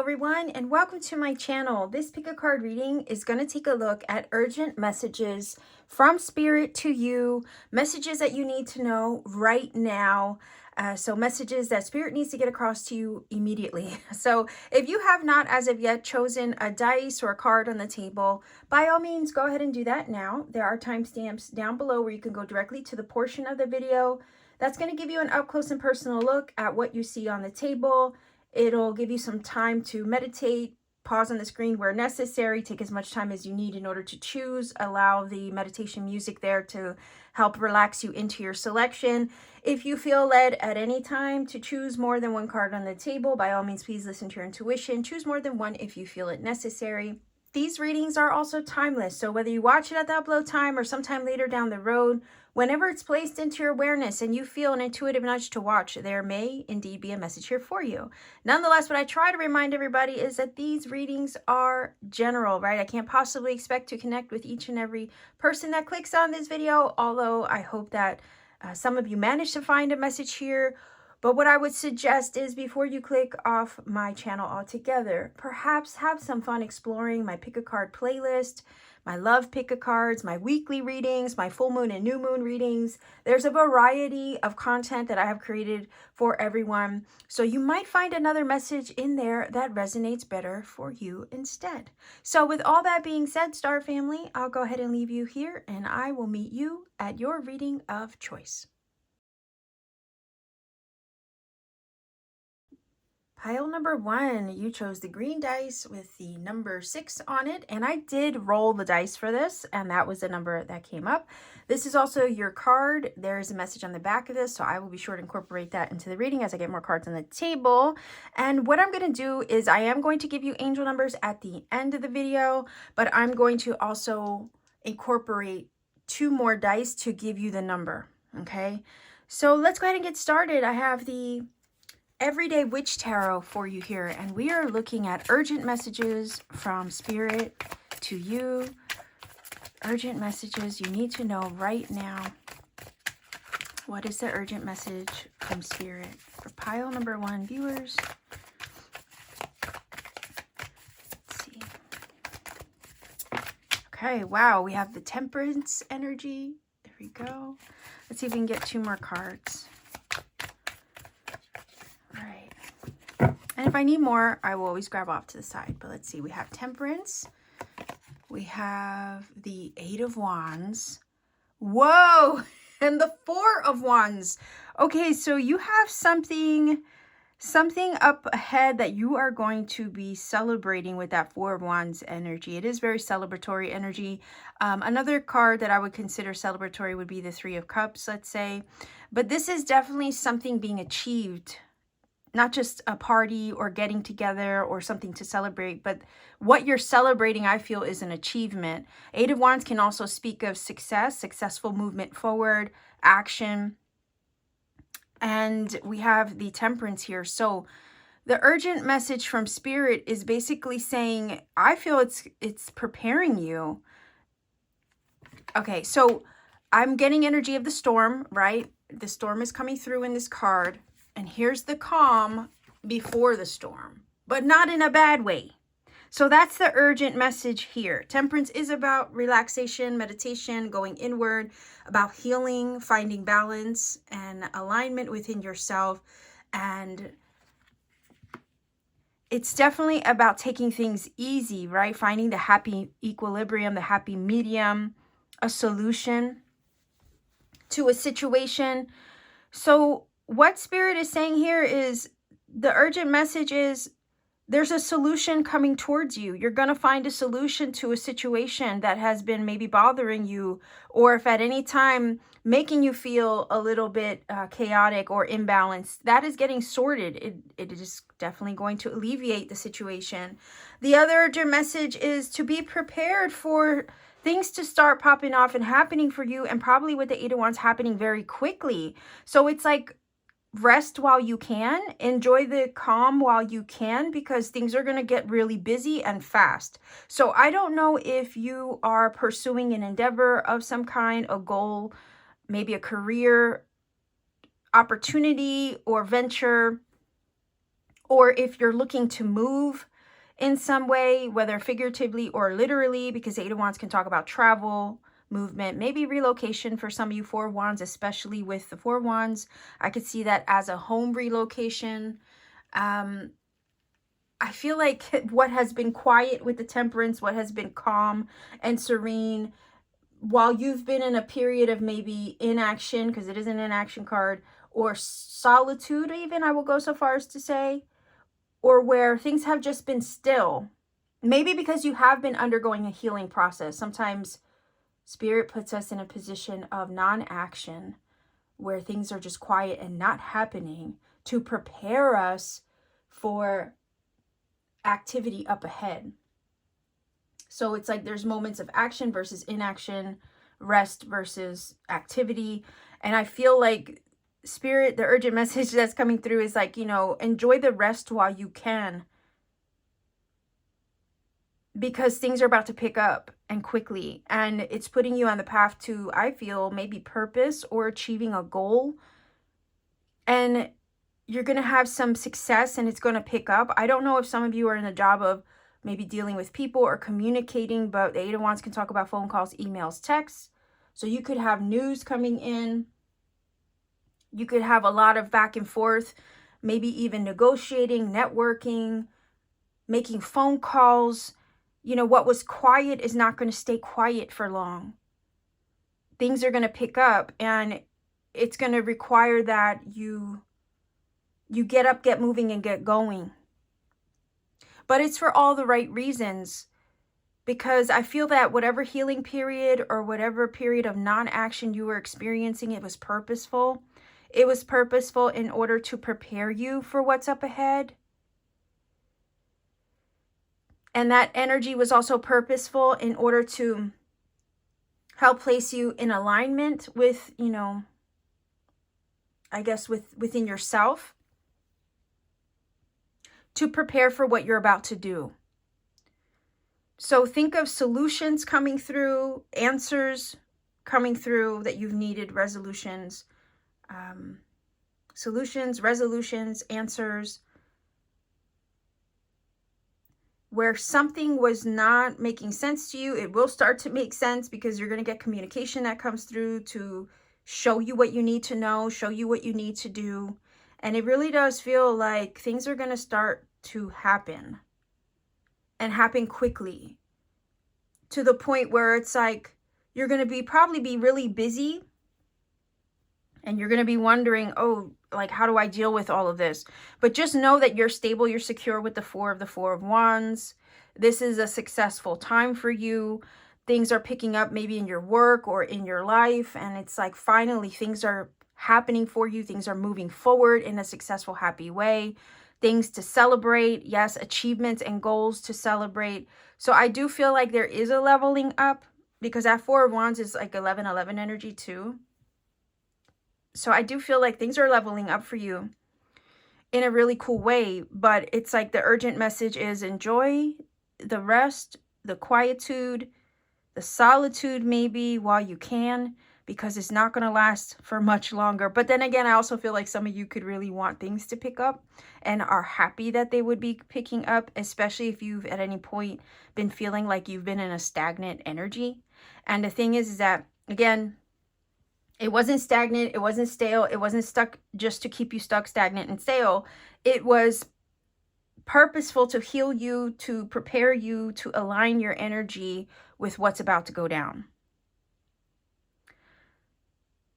everyone, and welcome to my channel. This pick a card reading is going to take a look at urgent messages from Spirit to you, messages that you need to know right now. So messages that Spirit needs to get across to you immediately. So if you have not as of yet chosen a dice or a card on the table, by all means, go ahead and do that now. There are timestamps down below where you can go directly to the portion of the video that's going to give you an up close and personal look at what you see on the table. It'll give you some time to meditate, pause on the screen where necessary, take as much time as you need in order to choose, allow the meditation music there to help relax you into your selection. If you feel led at any time to choose more than one card on the table, by all means, please listen to your intuition. Choose more than one if you feel it necessary. These readings are also timeless, so whether you watch it at the upload time or sometime later down the road, whenever it's placed into your awareness and you feel an intuitive nudge to watch, there may indeed be a message here for you. Nonetheless, what I try to remind everybody is that these readings are general, right? I can't possibly expect to connect with each and every person that clicks on this video, although I hope that some of you manage to find a message here. But what I would suggest is before you click off my channel altogether, perhaps have some fun exploring my pick a card playlist, my love pick a cards, my weekly readings, my full moon and new moon readings. There's a variety of content that I have created for everyone. So you might find another message in there that resonates better for you instead. So with all that being said, Star Family, I'll go ahead and leave you here and I will meet you at your reading of choice. Pile number 1, you chose the green dice with the number 6 on it, and I did roll the dice for this, and that was the number that came up. This is also your card. There is a message on the back of this, so I will be sure to incorporate that into the reading as I get more cards on the table. And what I'm going to do is I am going to give you angel numbers at the end of the video, but I'm going to also incorporate 2 more dice to give you the number, okay? So let's go ahead and get started. I have the Everyday Witch Tarot for you here, and we are looking at urgent messages from Spirit to you. Urgent messages you need to know right now. What is the urgent message from Spirit for pile number 1 viewers? Let's see. Okay, wow, we have the Temperance energy. There we go. Let's see if we can get 2 more cards. And if I need more, I will always grab off to the side. But let's see, we have Temperance. We have the 8 of Wands. Whoa! And the 4 of Wands. Okay, so you have something up ahead that you are going to be celebrating with that 4 of Wands energy. It is very celebratory energy. Another card that I would consider celebratory would be the 3 of Cups, let's say. But this is definitely something being achieved. Not just a party or getting together or something to celebrate, but what you're celebrating, I feel, is an achievement. 8 of Wands can also speak of success, successful movement forward, action. And we have the Temperance here. So the urgent message from Spirit is basically saying, I feel it's preparing you. Okay, so I'm getting energy of the storm, right? The storm is coming through in this card. And here's the calm before the storm, but not in a bad way. So that's the urgent message here. Temperance is about relaxation, meditation, going inward, about healing, finding balance and alignment within yourself. And it's definitely about taking things easy, right? Finding the happy equilibrium, the happy medium, a solution to a situation. So what Spirit is saying here is the urgent message is there's a solution coming towards you. You're going to find a solution to a situation that has been maybe bothering you, or if at any time making you feel a little bit chaotic or imbalanced, that is getting sorted. It is definitely going to alleviate the situation. The other urgent message is to be prepared for things to start popping off and happening for you, and probably with the 8 of Wands happening very quickly. So it's like, rest while you can, enjoy the calm while you can, because things are going to get really busy and fast. So I don't know if you are pursuing an endeavor of some kind, a goal, maybe a career opportunity or venture, or if you're looking to move in some way, whether figuratively or literally, because the Eight of Wands can talk about travel, movement, maybe relocation for some of you Four of Wands, especially with the Four of Wands. I could see that as a home relocation. I feel like what has been quiet with the Temperance, what has been calm and serene, while you've been in a period of maybe inaction, because it is an inaction card, or solitude even, I will go so far as to say, or where things have just been still, maybe because you have been undergoing a healing process. Sometimes Spirit puts us in a position of non-action where things are just quiet and not happening to prepare us for activity up ahead. So it's like there's moments of action versus inaction, rest versus activity. And I feel like Spirit, the urgent message that's coming through is like, you know, enjoy the rest while you can, because things are about to pick up and quickly, and it's putting you on the path to, I feel, maybe purpose or achieving a goal. And you're going to have some success and it's going to pick up. I don't know if some of you are in the job of maybe dealing with people or communicating, but the Eight of Wands can talk about phone calls, emails, texts. So you could have news coming in. You could have a lot of back and forth, maybe even negotiating, networking, making phone calls. You know, what was quiet is not going to stay quiet for long. Things are going to pick up, and it's going to require that you get up, get moving, and get going. But it's for all the right reasons, because I feel that whatever healing period or whatever period of non-action you were experiencing, it was purposeful. It was purposeful in order to prepare you for what's up ahead. And that energy was also purposeful in order to help place you in alignment with, you know, I guess within yourself, to prepare for what you're about to do. So think of solutions coming through, answers coming through that you've needed, resolutions, solutions, resolutions, answers, where something was not making sense to you. It will start to make sense, because you're going to get communication that comes through to show you what you need to know, show you what you need to do. And it really does feel like things are going to start to happen, and happen quickly, to the point where it's like you're going to probably be really busy, and you're going to be wondering, oh, like, how do I deal with all of this? But just know that you're stable, you're secure with the Four of Wands. This is a successful time for you. Things are picking up maybe in your work or in your life, and it's like finally things are happening for you. Things are moving forward in a successful, happy way. Things to celebrate. Yes, achievements and goals to celebrate. So I do feel like there is a leveling up, because that Four of Wands is like 11-11 energy too. So I do feel like things are leveling up for you in a really cool way. But it's like the urgent message is enjoy the rest, the quietude, the solitude maybe while you can, because it's not going to last for much longer. But then again, I also feel like some of you could really want things to pick up and are happy that they would be picking up, especially if you've at any point been feeling like you've been in a stagnant energy. And the thing is that, again, it wasn't stagnant, it wasn't stale, it wasn't stuck just to keep you stuck, stagnant, and stale. It was purposeful to heal you, to prepare you, to align your energy with what's about to go down.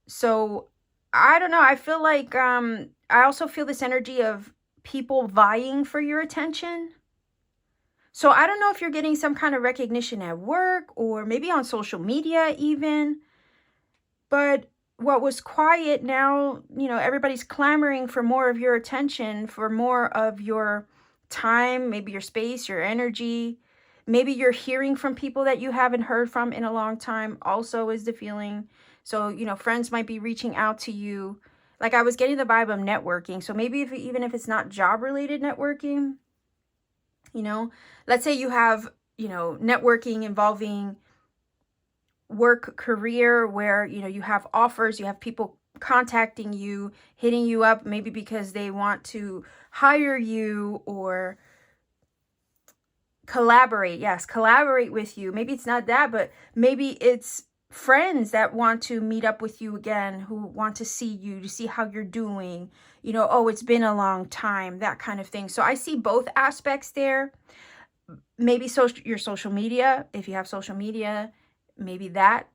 So, I don't know, I feel like, I also feel this energy of people vying for your attention. So I don't know if you're getting some kind of recognition at work or maybe on social media even, but what was quiet now, you know, everybody's clamoring for more of your attention, for more of your time, maybe your space, your energy. Maybe you're hearing from people that you haven't heard from in a long time, also is the feeling. So, you know, friends might be reaching out to you. Like I was getting the vibe of networking. So maybe even if it's not job related networking, you know, let's say you have, you know, networking involving work, career, where, you know, you have offers, you have people contacting you, hitting you up, maybe because they want to hire you, or collaborate. Yes, collaborate with you. Maybe it's not that, but maybe it's friends that want to meet up with you again, who want to see you, to see how you're doing. You know, oh, it's been a long time, that kind of thing. So I see both aspects there. Maybe your social media, if you have social media, maybe that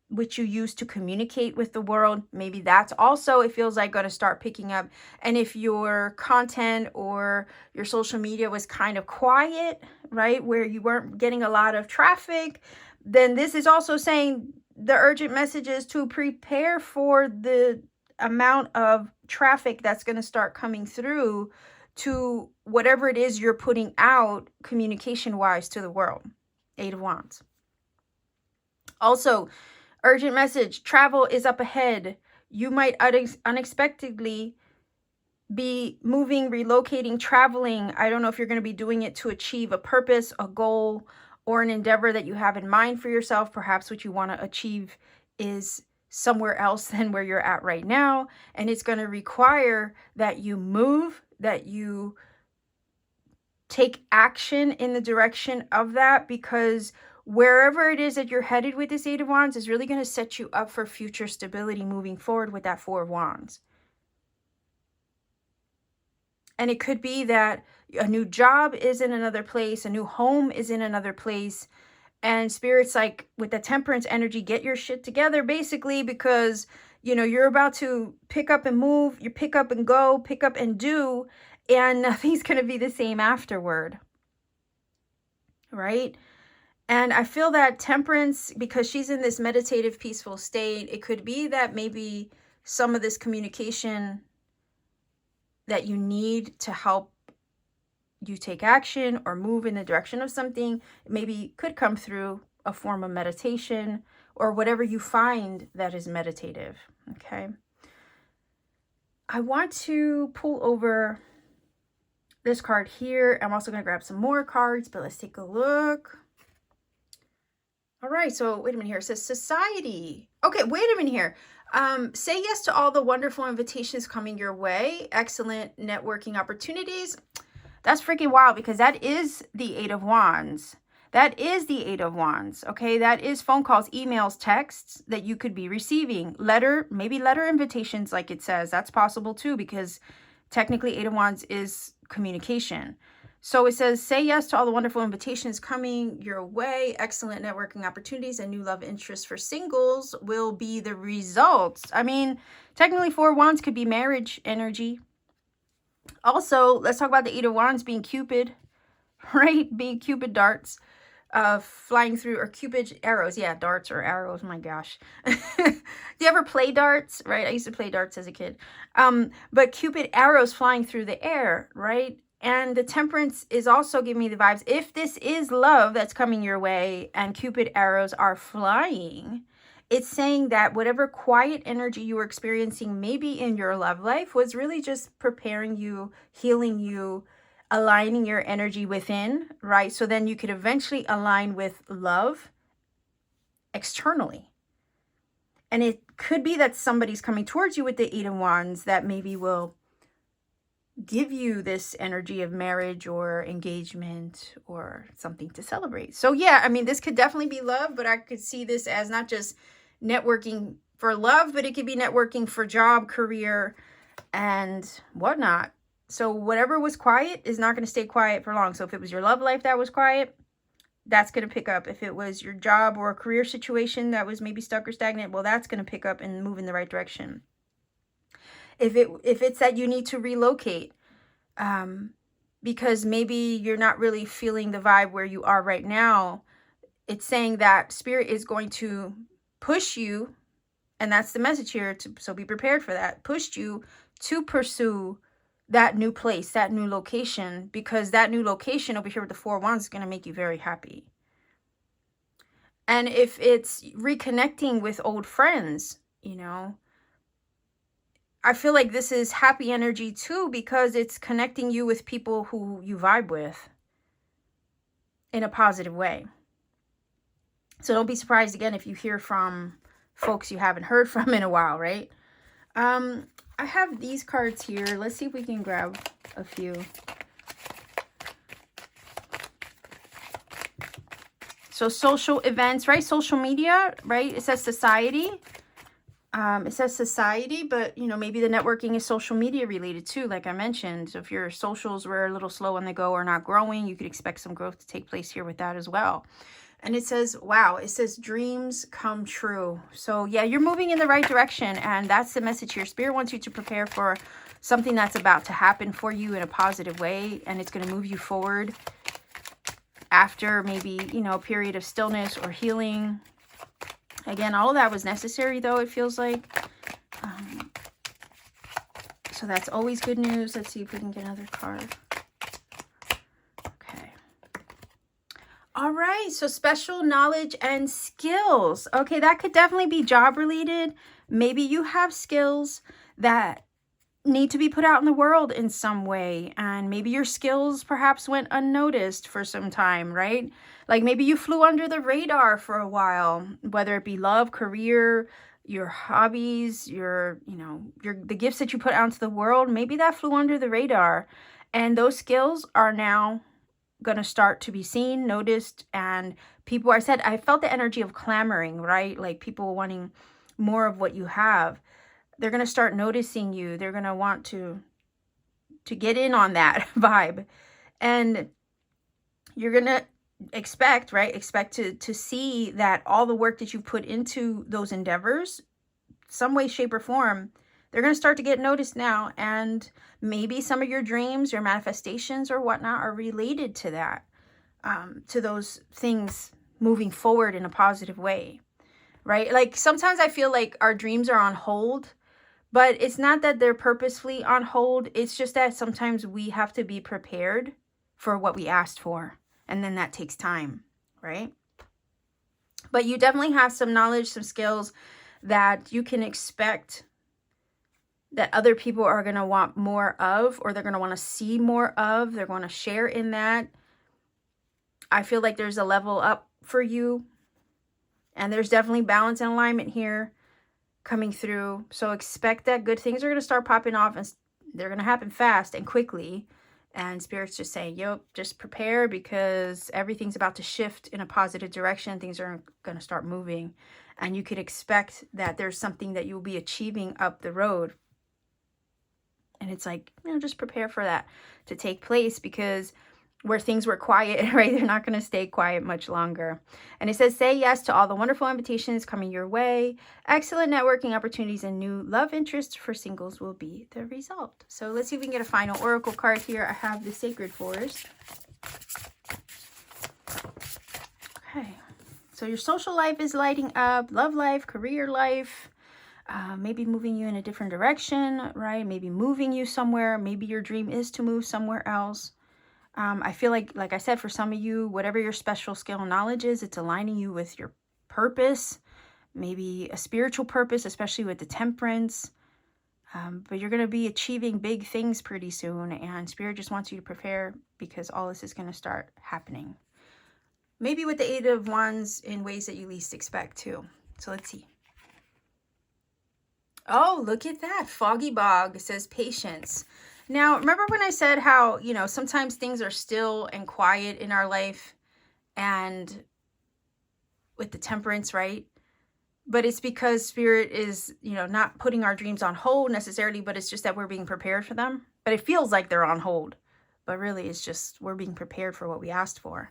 which you use to communicate with the world, maybe that's also, it feels like, going to start picking up. And if your content or your social media was kind of quiet, right, where you weren't getting a lot of traffic, then this is also saying the urgent messages to prepare for the amount of traffic that's going to start coming through to whatever it is you're putting out communication wise to the world. Eight of Wands. Also, urgent message, travel is up ahead. You might unexpectedly be moving, relocating, traveling. I don't know if you're going to be doing it to achieve a purpose, a goal, or an endeavor that you have in mind for yourself. Perhaps what you want to achieve is somewhere else than where you're at right now. And it's going to require that you move, that you take action in the direction of that, because wherever it is that you're headed with this Eight of Wands is really going to set you up for future stability moving forward with that Four of Wands. And it could be that a new job is in another place, a new home is in another place. And Spirit's like, with the Temperance energy, get your shit together, basically, because, you know, you're about to pick up and move, you pick up and go, pick up and do, and nothing's going to be the same afterward. Right? And I feel that Temperance, because she's in this meditative, peaceful state, it could be that maybe some of this communication that you need to help you take action or move in the direction of something, maybe could come through a form of meditation or whatever you find that is meditative. Okay. I want to pull over this card here. I'm also going to grab some more cards, but let's take a look. All right, so wait a minute here. It says society. Okay, wait a minute here. Say yes to all the wonderful invitations coming your way. Excellent networking opportunities. That's freaking wild, because that is the Eight of Wands. That is the Eight of Wands, okay? That is phone calls, emails, texts that you could be receiving. Maybe letter invitations, like it says. That's possible too, because technically Eight of Wands is communication. So it says, say yes to all the wonderful invitations coming your way. Excellent networking opportunities and new love interests for singles will be the results. I mean, technically Four of Wands could be marriage energy. Also, let's talk about the Eight of Wands being Cupid, right? Being Cupid darts, flying through, or Cupid arrows. Yeah, darts or arrows. My gosh. Do you ever play darts? Right? I used to play darts as a kid. But Cupid arrows flying through the air, right? And the Temperance is also giving me the vibes. If this is love that's coming your way and Cupid arrows are flying, it's saying that whatever quiet energy you were experiencing maybe in your love life was really just preparing you, healing you, aligning your energy within, right? So then you could eventually align with love externally. And it could be that somebody's coming towards you with the Eight of Wands that maybe will give you this energy of marriage or engagement or something to celebrate. So yeah, I mean, this could definitely be love, but I could see this as not just networking for love, but it could be networking for job, career, and whatnot. So whatever was quiet is not going to stay quiet for long. So if it was your love life that was quiet, that's going to pick up. If it was your job or a career situation that was maybe stuck or stagnant, well, that's going to pick up and move in the right direction. If it's that you need to relocate, because maybe you're not really feeling the vibe where you are right now, it's saying that Spirit is going to push you, and that's the message here, so be prepared for that, pushed you to pursue that new place, that new location, because that new location over here with the Four of Wands is going to make you very happy. And if it's reconnecting with old friends, you know, I feel like this is happy energy too, because it's connecting you with people who you vibe with in a positive way. So don't be surprised again if you hear from folks you haven't heard from in a while, right? I have these cards here. Let's see if we can grab a few. So social events, right? Social media, right? It says society. It says society, but, you know, maybe the networking is social media related too, like I mentioned. So if your socials were a little slow on the go or not growing, you could expect some growth to take place here with that as well. And it says, wow, it says dreams come true. So yeah, you're moving in the right direction. And that's the message here. Spirit wants you to prepare for something that's about to happen for you in a positive way. And it's going to move you forward after maybe, you know, a period of stillness or healing. Again, all of that was necessary, though, it feels like. So that's always good news. Let's see if we can get another card. Okay. All right. So special knowledge and skills. Okay, that could definitely be job related. Maybe you have skills that need to be put out in the world in some way, and maybe your skills perhaps went unnoticed for some time, right? Like maybe you flew under the radar for a while, whether it be love, career, your hobbies, your, you know, the gifts that you put out into the world. Maybe that flew under the radar, and those skills are now going to start to be seen, noticed, and people, I felt the energy of clamoring, right? Like people wanting more of what you have. They're going to start noticing you. They're going to want to get in on that vibe. And you're going to expect, right? Expect to see that all the work that you've put into those endeavors, some way, shape, or form, they're going to start to get noticed now. And maybe some of your dreams, your manifestations or whatnot are related to that, to those things moving forward in a positive way, right? Like sometimes I feel like our dreams are on hold. But it's not that they're purposefully on hold. It's just that sometimes we have to be prepared for what we asked for. And then that takes time, right? But you definitely have some knowledge, some skills that you can expect that other people are going to want more of, or they're going to want to see more of. They're going to share in that. I feel like there's a level up for you. And there's definitely balance and alignment here coming through. So expect that good things are going to start popping off, and they're going to happen fast and quickly. And Spirit's just saying, yo, just prepare, because everything's about to shift in a positive direction. Things are going to start moving, and you could expect that there's something that you'll be achieving up the road. And it's like, you know, just prepare for that to take place, because where things were quiet, right? They're not going to stay quiet much longer. And it says, say yes to all the wonderful invitations coming your way. Excellent networking opportunities and new love interests for singles will be the result. So let's see if we can get a final oracle card here. I have the Sacred Forest. Okay. So your social life is lighting up, love life, career life, maybe moving you in a different direction, right? Maybe moving you somewhere. Maybe your dream is to move somewhere else. I feel like I said, for some of you, whatever your special skill and knowledge is, it's aligning you with your purpose, maybe a spiritual purpose, especially with the Temperance. But you're going to be achieving big things pretty soon, and Spirit just wants you to prepare, because all this is going to start happening. Maybe with the Eight of Wands in ways that you least expect too. So let's see. Oh, look at that. Foggy Bog says patience. Now, remember when I said how, you know, sometimes things are still and quiet in our life, and with the Temperance, right? But it's because Spirit is, you know, not putting our dreams on hold necessarily, but it's just that we're being prepared for them. But it feels like they're on hold, but really it's just we're being prepared for what we asked for.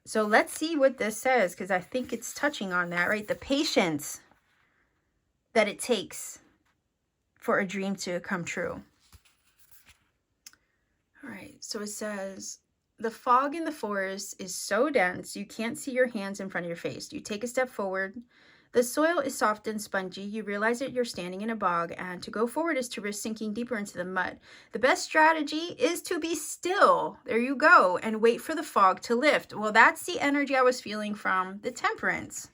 So let's see what this says, because I think it's touching on that, right? The patience that it takes for a dream to come true. All right, so it says, the fog in the forest is so dense you can't see your hands in front of your face. You take a step forward. The soil is soft and spongy. You realize that you're standing in a bog, and to go forward is to risk sinking deeper into the mud. The best strategy is to be still. There you go. And wait for the fog to lift. Well, that's the energy I was feeling from the Temperance.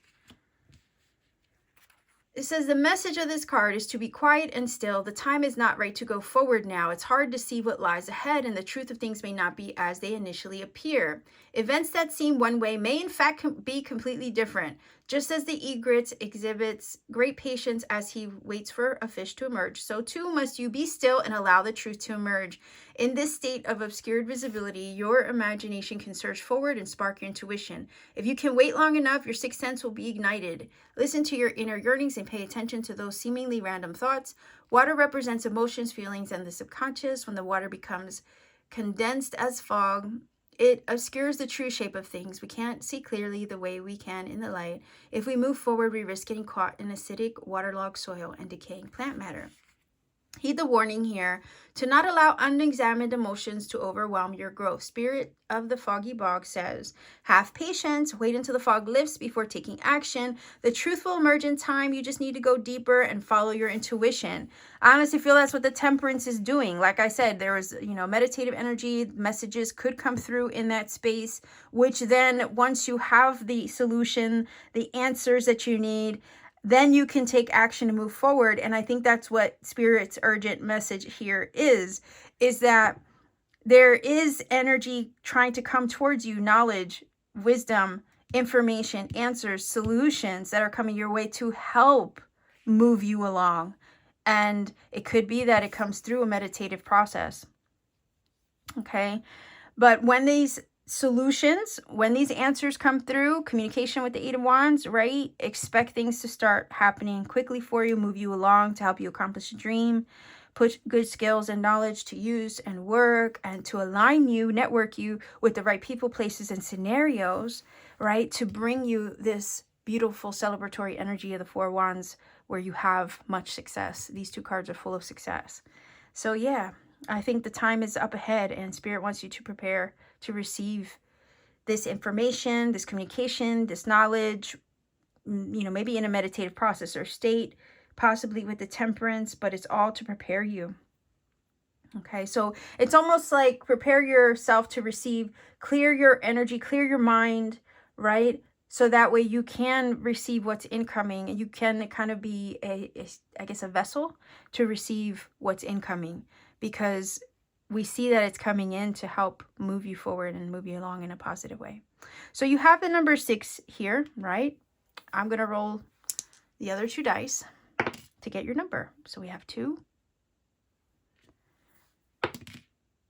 It says the message of this card is to be quiet and still. The time is not right to go forward now. It's hard to see what lies ahead, and the truth of things may not be as they initially appear. Events that seem one way may in fact be completely different. Just as the egret exhibits great patience as he waits for a fish to emerge, so too must you be still and allow the truth to emerge. In this state of obscured visibility, your imagination can surge forward and spark your intuition. If you can wait long enough, your sixth sense will be ignited. Listen to your inner yearnings and pay attention to those seemingly random thoughts. Water represents emotions, feelings, and the subconscious. When the water becomes condensed as fog, it obscures the true shape of things. We can't see clearly the way we can in the light. If we move forward, we risk getting caught in acidic, waterlogged soil and decaying plant matter. Heed the warning here to not allow unexamined emotions to overwhelm your growth. Spirit of the Foggy Bog says, have patience, wait until the fog lifts before taking action. The truth will emerge in time. You just need to go deeper and follow your intuition. I honestly feel that's what the Temperance is doing. Like I said, there was, meditative energy, messages could come through in that space, which then once you have the solution, the answers that you need, then you can take action and move forward. And I think that's what Spirit's urgent message here is that there is energy trying to come towards you, knowledge, wisdom, information, answers, solutions that are coming your way to help move you along. And it could be that it comes through a meditative process. Okay. But when these solutions, when these answers come through, communication with the Eight of Wands, right? Expect things to start happening quickly for you, move you along to help you accomplish a dream, put good skills and knowledge to use and work, and to align you, network you with the right people, places, and scenarios, right? To bring you this beautiful celebratory energy of the Four Wands where you have much success. These two cards are full of success. So yeah, I think the time is up ahead and Spirit wants you to prepare to receive this information, this communication, this knowledge, maybe in a meditative process or state, possibly with the Temperance, but it's all to prepare you. Okay, so it's almost like prepare yourself to receive, clear your energy, clear your mind, right? So that way you can receive what's incoming and you can kind of be a vessel to receive what's incoming, because we see that it's coming in to help move you forward and move you along in a positive way. So you have the number 6 here, right? I'm going to roll the other 2 dice to get your number. So we have 2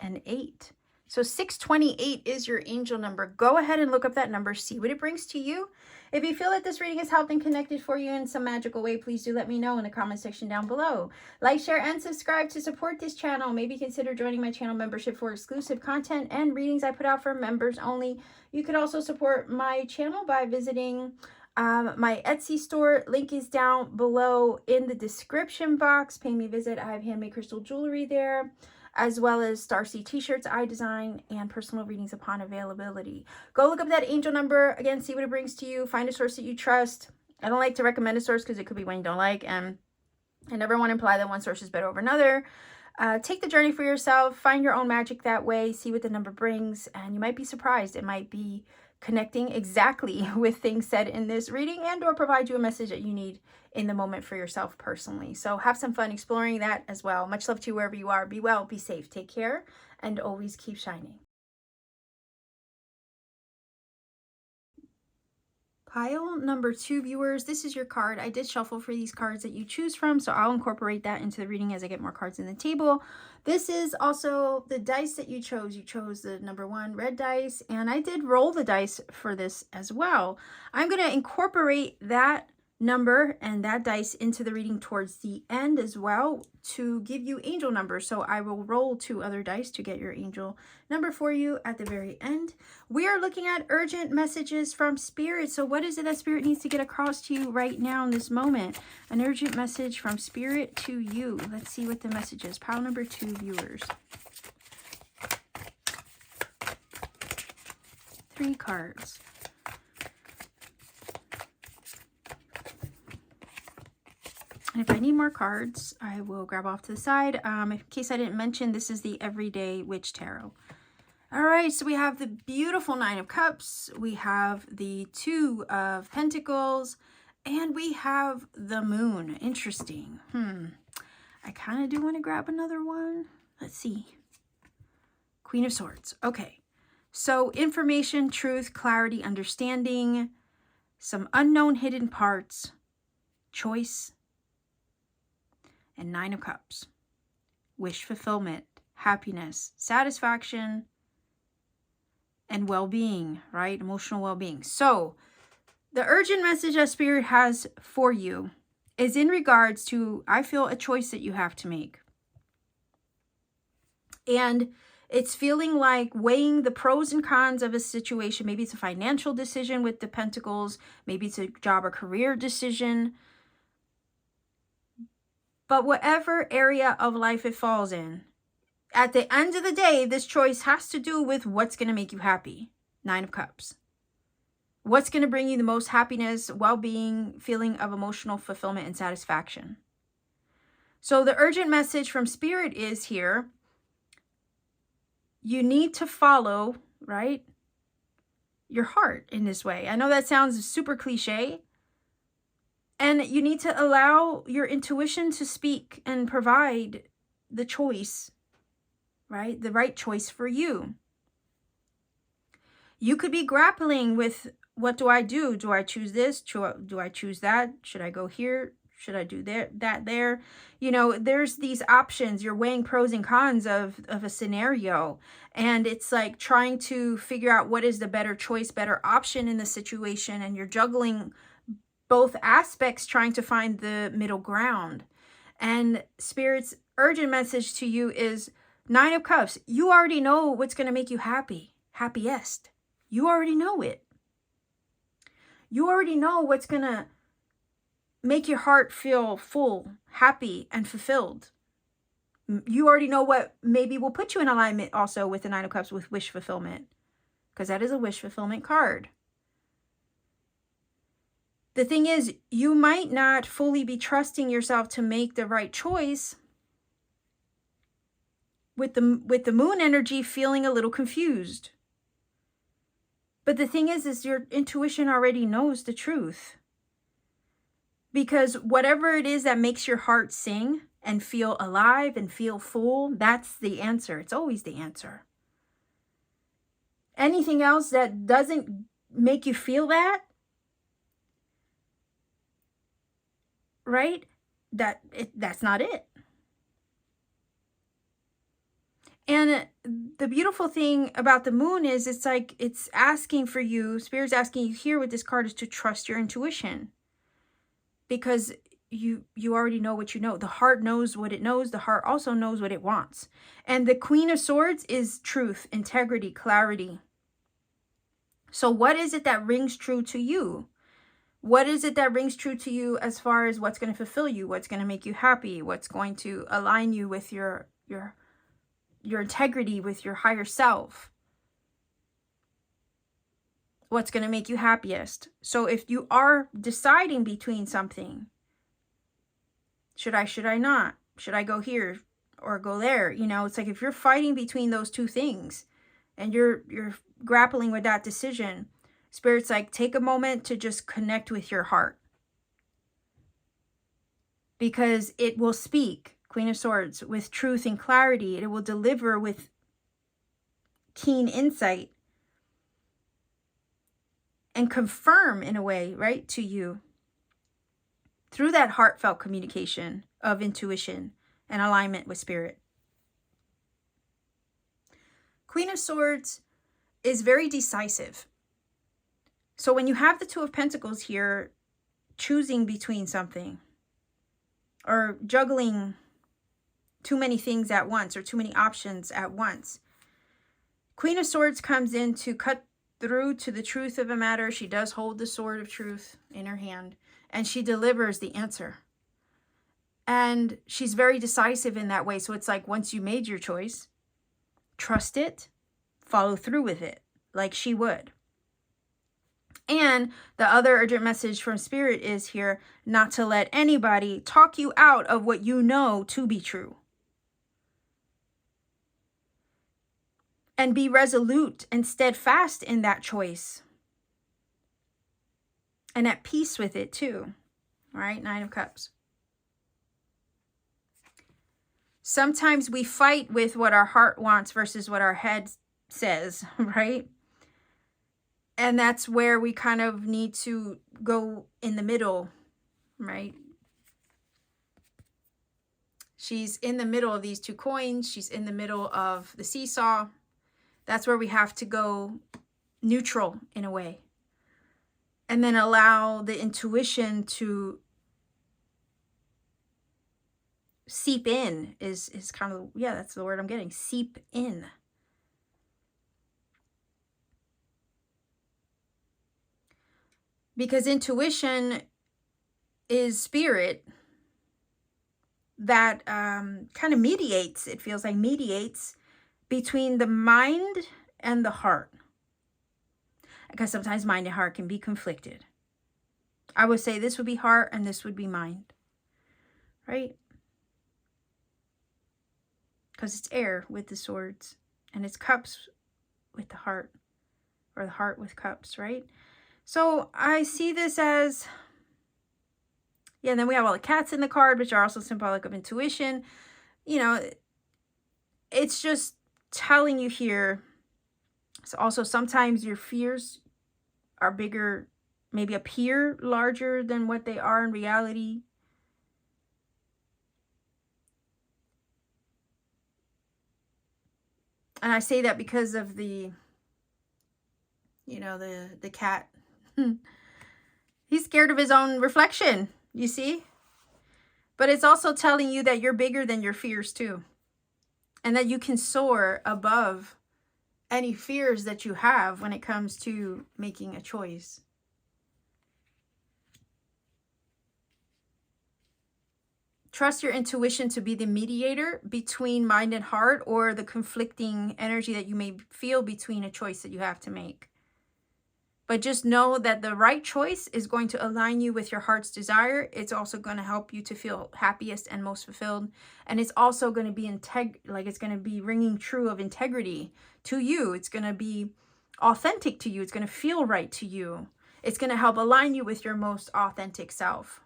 and 8. So 628 is your angel number. Go ahead and look up that number, see what it brings to you. If you feel that this reading has helped and connected for you in some magical way, please do let me know in the comment section down below. Like, share, and subscribe to support this channel. Maybe consider joining my channel membership for exclusive content and readings I put out for members only. You could also support my channel by visiting my Etsy store. Link is down below in the description box. Pay me a visit. I have handmade crystal jewelry there, as well as STARSEED t-shirts I design and personal readings upon availability. Go look up that angel number. Again, see what it brings to you. Find a source that you trust. I don't like to recommend a source because it could be one you don't like, and I never want to imply that one source is better over another. Take the journey for yourself. Find your own magic that way. See what the number brings, and you might be surprised. It might be connecting exactly with things said in this reading and or provide you a message that you need in the moment for yourself personally. So have some fun exploring that as well. Much love to you wherever you are. Be well, be safe, take care, and always keep shining. Pile number 2, viewers, this is your card. I did shuffle for these cards that you choose from, so I'll incorporate that into the reading as I get more cards in the table. This is also the dice that you chose. You chose the number 1 red dice, and I did roll the dice for this as well. I'm going to incorporate that number and that dice into the reading towards the end as well to give you angel numbers. So I will roll 2 other dice to get your angel number for you at the very end. We are looking at urgent messages from Spirit. So what is it that Spirit needs to get across to you right now in this moment? An urgent message from Spirit to you. Let's see what the message is. Pile number 2, viewers. 3 cards. And if I need more cards, I will grab off to the side. In case I didn't mention, this is the Everyday Witch Tarot. All right, so we have the beautiful 9 of Cups. We have the 2 of Pentacles. And we have the Moon. Interesting. I kind of do want to grab another one. Let's see. Queen of Swords. Okay. So information, truth, clarity, understanding, some unknown hidden parts, choice, and 9 of Cups. Wish fulfillment, happiness, satisfaction, and well-being, right? Emotional well-being. So the urgent message that Spirit has for you is in regards to, I feel, a choice that you have to make. And it's feeling like weighing the pros and cons of a situation. Maybe it's a financial decision with the Pentacles. Maybe it's a job or career decision. But whatever area of life it falls in, at the end of the day, this choice has to do with what's going to make you happy. 9 of Cups. What's going to bring you the most happiness, well-being, feeling of emotional fulfillment and satisfaction. So the urgent message from Spirit is here. You need to follow, right, your heart in this way. I know that sounds super cliche. And you need to allow your intuition to speak and provide the choice, right? The right choice for you. You could be grappling with, what do I do? Do I choose this? Do I choose that? Should I go here? Should I do that there? You know, there's these options. You're weighing pros and cons of a scenario. And it's like trying to figure out what is the better choice, better option in the situation. And you're juggling both aspects, trying to find the middle ground. And Spirit's urgent message to you is 9 of Cups. You already know what's going to make you happy, happiest. You already know it. You already know what's going to make your heart feel full, happy, and fulfilled. You already know what maybe will put you in alignment also with the 9 of Cups with wish fulfillment, because that is a wish fulfillment card. The thing is, you might not fully be trusting yourself to make the right choice with the moon energy, feeling a little confused. But the thing is your intuition already knows the truth. Because whatever it is that makes your heart sing and feel alive and feel full, that's the answer. It's always the answer. Anything else that doesn't make you feel that, right? That's not it. And the beautiful thing about the moon is it's like it's asking for you, Spirit's asking you here with this card, is to trust your intuition. Because you already know what you know. The heart knows what it knows. The heart also knows what it wants. And the Queen of Swords is truth, integrity, clarity. So what is it that rings true to you? What is it that rings true to you as far as what's going to fulfill you? What's going to make you happy? What's going to align you with your integrity, with your higher self? What's going to make you happiest? So if you are deciding between something, should I not? Should I go here or go there? You know, it's like if you're fighting between those two things and you're grappling with that decision, Spirit's like, take a moment to just connect with your heart. Because it will speak, Queen of Swords, with truth and clarity. It will deliver with keen insight and confirm in a way, right, to you through that heartfelt communication of intuition and alignment with Spirit. Queen of Swords is very decisive. So when you have the Two of Pentacles here, choosing between something or juggling too many things at once or too many options at once, Queen of Swords comes in to cut through to the truth of a matter. She does hold the sword of truth in her hand, and she delivers the answer. And she's very decisive in that way. So it's like, once you made your choice, trust it, follow through with it like she would. And the other urgent message from Spirit is here, not to let anybody talk you out of what you know to be true. And be resolute and steadfast in that choice. And at peace with it too. All right, 9 of Cups. Sometimes we fight with what our heart wants versus what our head says, right? And that's where we kind of need to go in the middle, right? She's in the middle of these two coins. She's in the middle of the seesaw. That's where we have to go neutral in a way. And then allow the intuition to seep in is kind of, yeah, that's the word I'm getting. Seep in. Because intuition is spirit that kind of mediates, it feels like mediates between the mind and the heart. Because sometimes mind and heart can be conflicted. I would say this would be heart and this would be mind, right? Because it's air with the swords and it's cups with the heart, or the heart with cups, right? So I see this as, yeah, and then we have all the cats in the card, which are also symbolic of intuition. You know, it's just telling you here. So also sometimes your fears are bigger, maybe appear larger than what they are in reality. And I say that because of the, you know, the cat. He's scared of his own reflection, you see? But it's also telling you that you're bigger than your fears too. And that you can soar above any fears that you have when it comes to making a choice. Trust your intuition to be the mediator between mind and heart, or the conflicting energy that you may feel between a choice that you have to make. But just know that the right choice is going to align you with your heart's desire. It's also going to help you to feel happiest and most fulfilled. And it's also going to be it's going to be ringing true of integrity to you. It's going to be authentic to you. It's going to feel right to you. It's going to help align you with your most authentic self.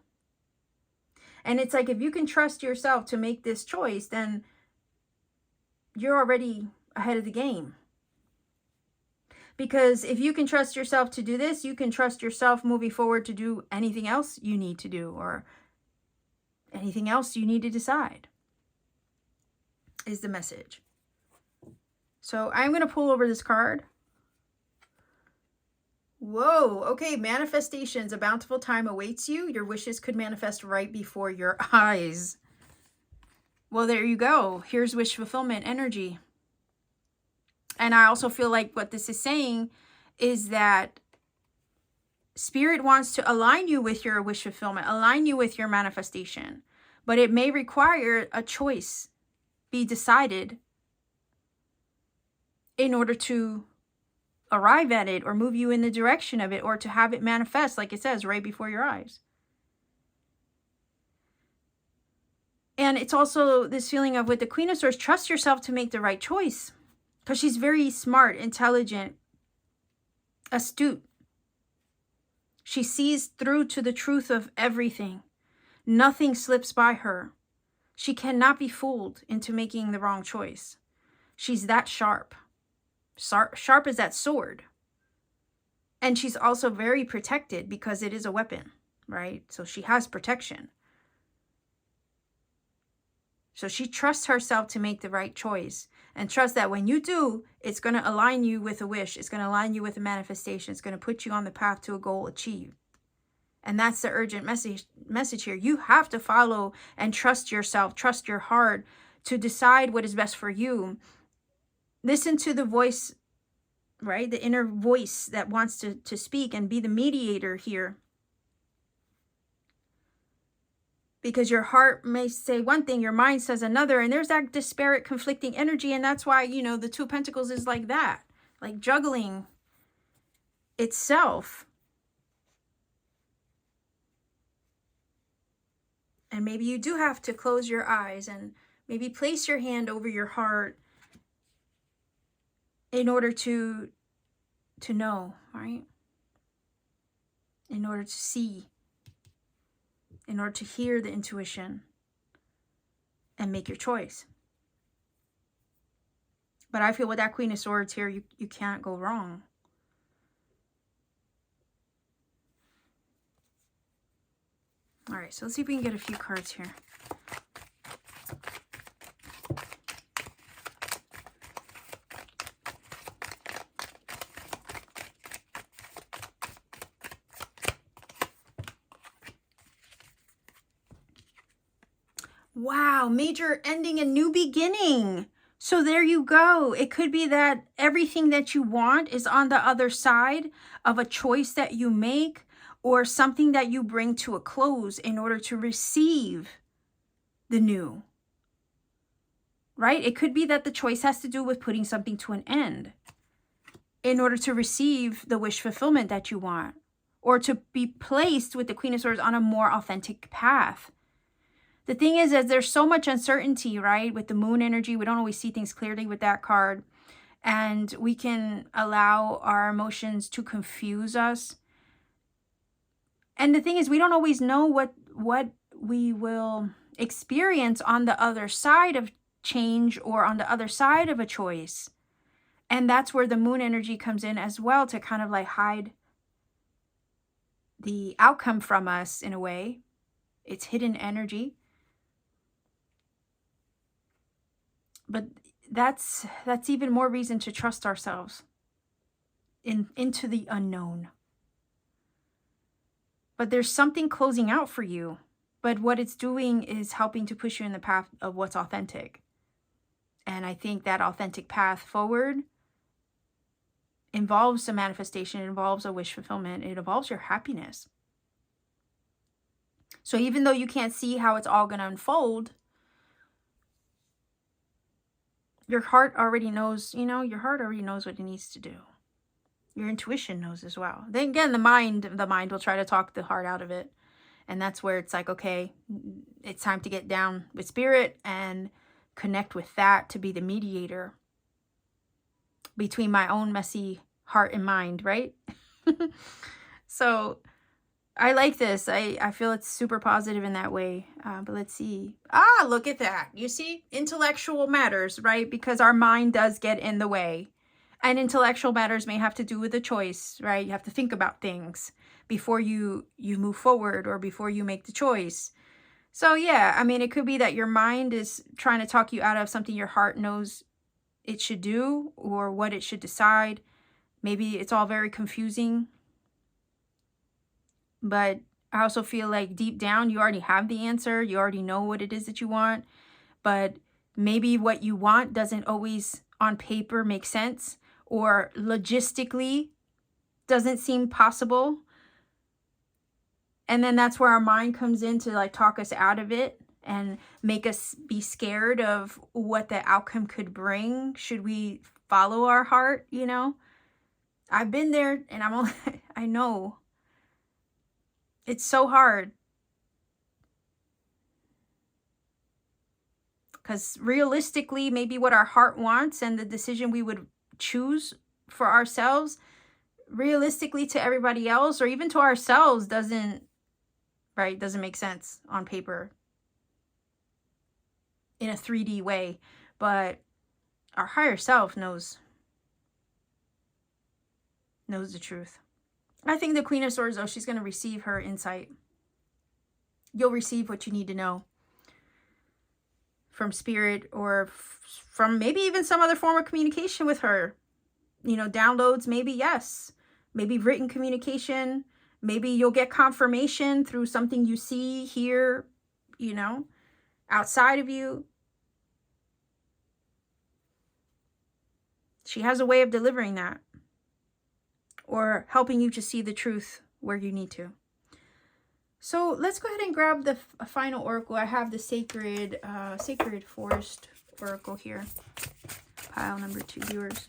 And it's like, if you can trust yourself to make this choice, then you're already ahead of the game. Because if you can trust yourself to do this, you can trust yourself moving forward to do anything else you need to do, or anything else you need to decide, is the message. So I'm going to pull over this card. Whoa, okay, manifestations. A bountiful time awaits you. Your wishes could manifest right before your eyes. Well, there you go. Here's wish fulfillment energy. And I also feel like what this is saying is that Spirit wants to align you with your wish fulfillment, align you with your manifestation. But it may require a choice be decided in order to arrive at it, or move you in the direction of it, or to have it manifest, like it says, right before your eyes. And it's also this feeling of, with the Queen of Swords, trust yourself to make the right choice. Because she's very smart, intelligent, astute. She sees through to the truth of everything. Nothing slips by her. She cannot be fooled into making the wrong choice. She's that sharp. Sharp as that sword. And she's also very protected because it is a weapon, right? So she has protection. So she trusts herself to make the right choice, and trust that when you do, it's going to align you with a wish. It's going to align you with a manifestation. It's going to put you on the path to a goal achieved. And that's the urgent message here. You have to follow and trust yourself, trust your heart to decide what is best for you. Listen to the voice, right? The inner voice that wants to speak and be the mediator here. Because your heart may say one thing, your mind says another, and there's that disparate, conflicting energy. And that's why, you know, the Two of Pentacles is like that, like juggling itself. And maybe you do have to close your eyes and maybe place your hand over your heart in order to know, right? In order to see. In order to hear the intuition and make your choice. But I feel with that Queen of Swords here, you can't go wrong. All right, so let's see if we can get a few cards here. Wow, major ending, a new beginning. So there you go. It could be that everything that you want is on the other side of a choice that you make or something that you bring to a close in order to receive the new. Right? It could be that the choice has to do with putting something to an end in order to receive the wish fulfillment that you want, or to be placed with the Queen of Swords on a more authentic path. The thing is there's so much uncertainty, right? With the moon energy, we don't always see things clearly with that card. And we can allow our emotions to confuse us. And the thing is, we don't always know what we will experience on the other side of change or on the other side of a choice. And that's where the moon energy comes in as well, to kind of like hide the outcome from us in a way. It's hidden energy. But that's even more reason to trust ourselves into the unknown. But there's something closing out for you. But what it's doing is helping to push you in the path of what's authentic. And I think that authentic path forward involves a manifestation, it involves a wish fulfillment, it involves your happiness. So even though you can't see how it's all going to unfold, your heart already knows, your heart already knows what it needs to do. Your intuition knows as well. Then again, the mind will try to talk the heart out of it. And that's where it's like, okay, it's time to get down with spirit and connect with that to be the mediator between my own messy heart and mind, right? So I like this. I feel it's super positive in that way. But let's see. Look at that. You see, intellectual matters, right? Because our mind does get in the way. And intellectual matters may have to do with a choice, right? You have to think about things before you move forward or before you make the choice. So yeah, I mean, it could be that your mind is trying to talk you out of something your heart knows it should do or what it should decide. Maybe it's all very confusing. But I also feel like deep down, you already have the answer. You already know what it is that you want. But maybe what you want doesn't always on paper make sense, or logistically doesn't seem possible. And then that's where our mind comes in to like talk us out of it and make us be scared of what the outcome could bring. Should we follow our heart, I've been there, and I know. It's so hard. Because realistically, maybe what our heart wants and the decision we would choose for ourselves, realistically to everybody else or even to ourselves doesn't make sense on paper in a 3D way. But our higher self knows the truth. I think the Queen of Swords, though, she's going to receive her insight. You'll receive what you need to know from spirit or from maybe even some other form of communication with her. Downloads, maybe, yes. Maybe written communication. Maybe you'll get confirmation through something you see, hear, outside of you. She has a way of delivering that, or helping you to see the truth where you need to. So let's go ahead and grab the final oracle. I have the Sacred Forest Oracle here. Pile number 2, viewers.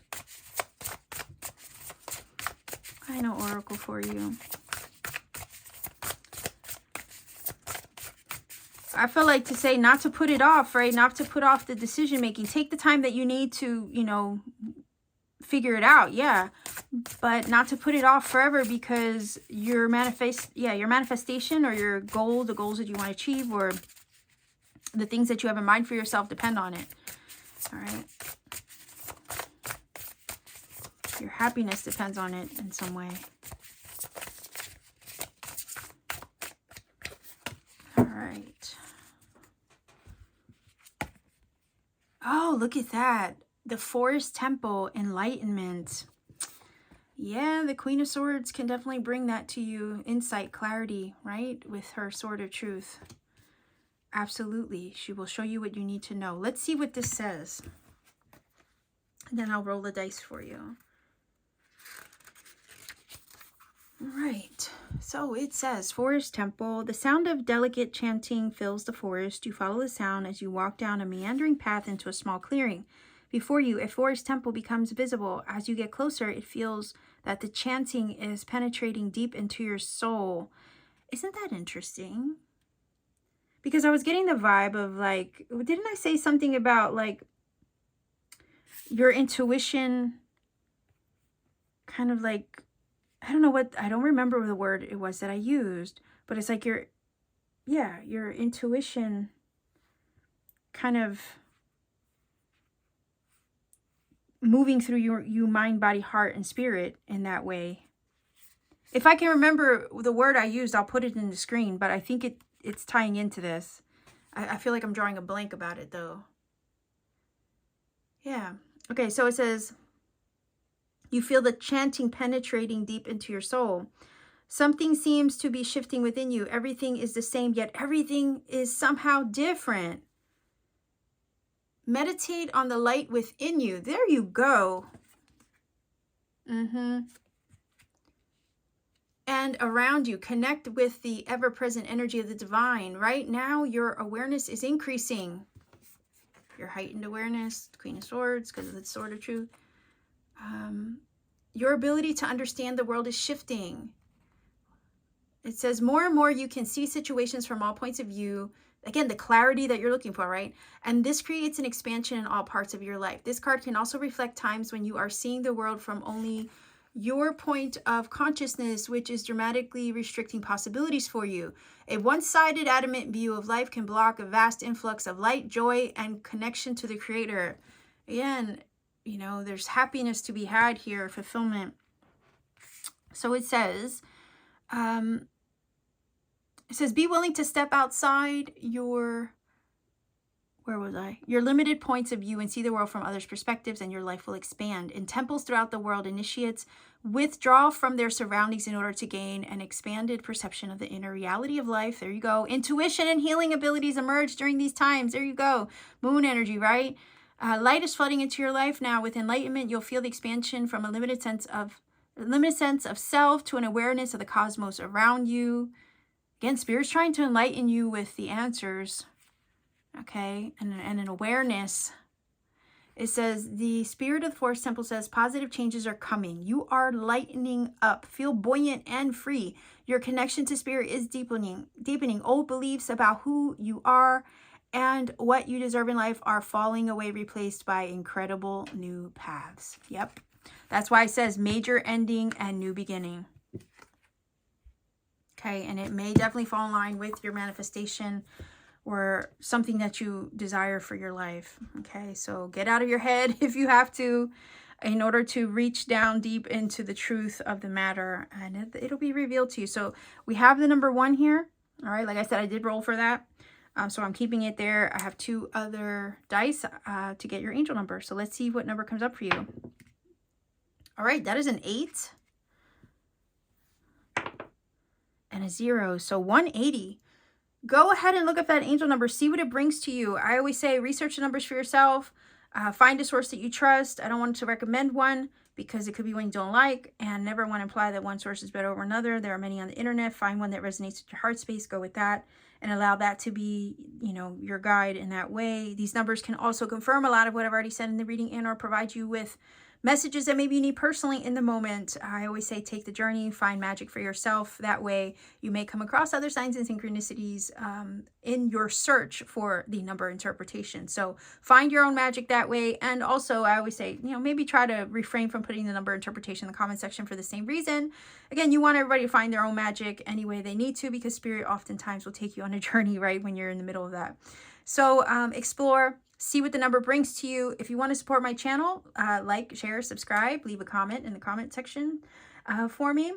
Final oracle for you. I feel like to say not to put it off, right? Not to put off the decision making. Take the time that you need to, figure it out, yeah, but not to put it off forever, because your manifestation or your goal, the goals that you want to achieve, or the things that you have in mind for yourself depend on it. All right, your happiness depends on it in some way. look at that. The Forest Temple, enlightenment. Yeah, the Queen of Swords can definitely bring that to you. Insight, clarity, right? With her Sword of Truth. Absolutely. She will show you what you need to know. Let's see what this says. And then I'll roll the dice for you. All right. So it says, Forest Temple. The sound of delicate chanting fills the forest. You follow the sound as you walk down a meandering path into a small clearing. Before you, a forest temple becomes visible. As you get closer, it feels that the chanting is penetrating deep into your soul. Isn't that interesting? Because I was getting the vibe of like, didn't I say something about like your intuition kind of like, I don't remember the word it was that I used, but it's like your intuition kind of moving through you mind, body, heart, and spirit in that way. If I can remember the word I used, I'll put it in the screen, but I think it's tying into this. I feel like I'm drawing a blank about it though. Yeah. Okay, so it says, you feel the chanting penetrating deep into your soul. Something seems to be shifting within you. Everything is the same, yet everything is somehow different. Meditate on the light within you. There you go. And around you, connect with the ever-present energy of the divine. Right now, your awareness is increasing. Your heightened awareness, Queen of Swords, because of the Sword of Truth. Your ability to understand the world is shifting. It says more and more you can see situations from all points of view. Again, the clarity that you're looking for, right? And this creates an expansion in all parts of your life. This card can also reflect times when you are seeing the world from only your point of consciousness, which is dramatically restricting possibilities for you. A one-sided, adamant view of life can block a vast influx of light, joy, and connection to the Creator. Again, you know, there's happiness to be had here, fulfillment. So it says, be willing to step outside your limited points of view and see the world from others' perspectives, and your life will expand. In temples throughout the world, initiates withdraw from their surroundings in order to gain an expanded perception of the inner reality of life. There you go. Intuition and healing abilities emerge during these times. There you go. Moon energy, right? Light is flooding into your life now. With enlightenment, you'll feel the expansion from a limited sense of self to an awareness of the cosmos around you. Again, Spirit's trying to enlighten you with the answers, okay, and an awareness. It says, the Spirit of the Forest Temple says, positive changes are coming. You are lightening up. Feel buoyant and free. Your connection to Spirit is deepening. Old beliefs about who you are and what you deserve in life are falling away, replaced by incredible new paths. Yep. That's why it says major ending and new beginning. Okay, and it may definitely fall in line with your manifestation or something that you desire for your life. Okay, so get out of your head if you have to in order to reach down deep into the truth of the matter, and it'll be revealed to you. So we have the number 1 here. All right, like I said, I did roll for that. So I'm keeping it there. I have 2 other dice to get your angel number. So let's see what number comes up for you. All right, that is an 8. And a 0, so 180. Go ahead and look up that angel number. See what it brings to you. I always say research the numbers for yourself. Find a source that you trust. I don't want to recommend one because it could be one you don't like, and never want to imply that one source is better over another. There are many on the internet. Find one that resonates with your heart space. Go with that and allow that to be, you know, your guide in that way. These numbers can also confirm a lot of what I've already said in the reading and or provide you with messages that maybe you need personally in the moment. I always say take the journey, find magic for yourself. That way you may come across other signs and synchronicities in your search for the number interpretation. So find your own magic that way. And also I always say, you know, maybe try to refrain from putting the number interpretation in the comment section for the same reason. Again, you want everybody to find their own magic any way they need to, because Spirit oftentimes will take you on a journey right when you're in the middle of that. So explore. See what the number brings to you. If you want to support my channel, like, share, subscribe, leave a comment in the comment section for me.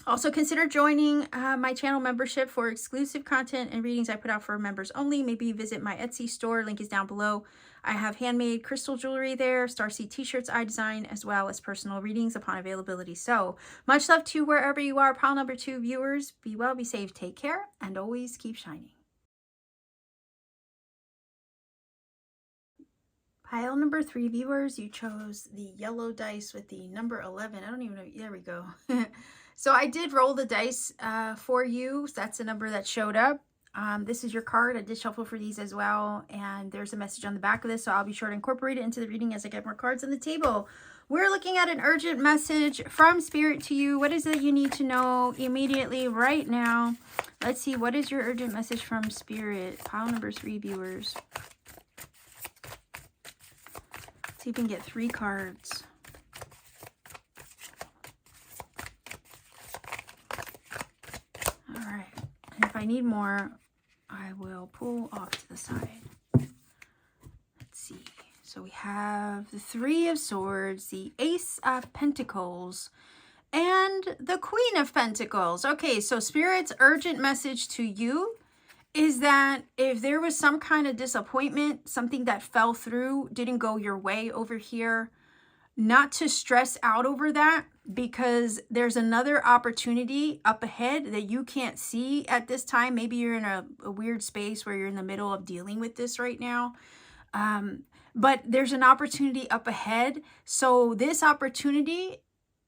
Also, consider joining my channel membership for exclusive content and readings I put out for members only. Maybe visit my Etsy store. Link is down below. I have handmade crystal jewelry there, Starseed t-shirts I design, as well as personal readings upon availability. So much love to you wherever you are. Pile number 2 viewers, be well, be safe, take care, and always keep shining. Pile number 3 viewers, you chose the yellow dice with the number 11. I don't even know. There we go. So I did roll the dice for you. That's the number that showed up. This is your card. I did shuffle for these as well. And there's a message on the back of this. So I'll be sure to incorporate it into the reading as I get more cards on the table. We're looking at an urgent message from Spirit to you. What is it you need to know immediately right now? Let's see. What is your urgent message from Spirit? Pile number 3 viewers. See if we can get 3 cards. All right. And if I need more, I will pull off to the side. Let's see. So we have the 3 of Swords, the Ace of Pentacles, and the Queen of Pentacles. Okay, so Spirit's urgent message to you is that if there was some kind of disappointment, something that fell through, didn't go your way over here, not to stress out over that, because there's another opportunity up ahead that you can't see at this time. Maybe you're in a weird space where you're in the middle of dealing with this right now. But there's an opportunity up ahead. So this opportunity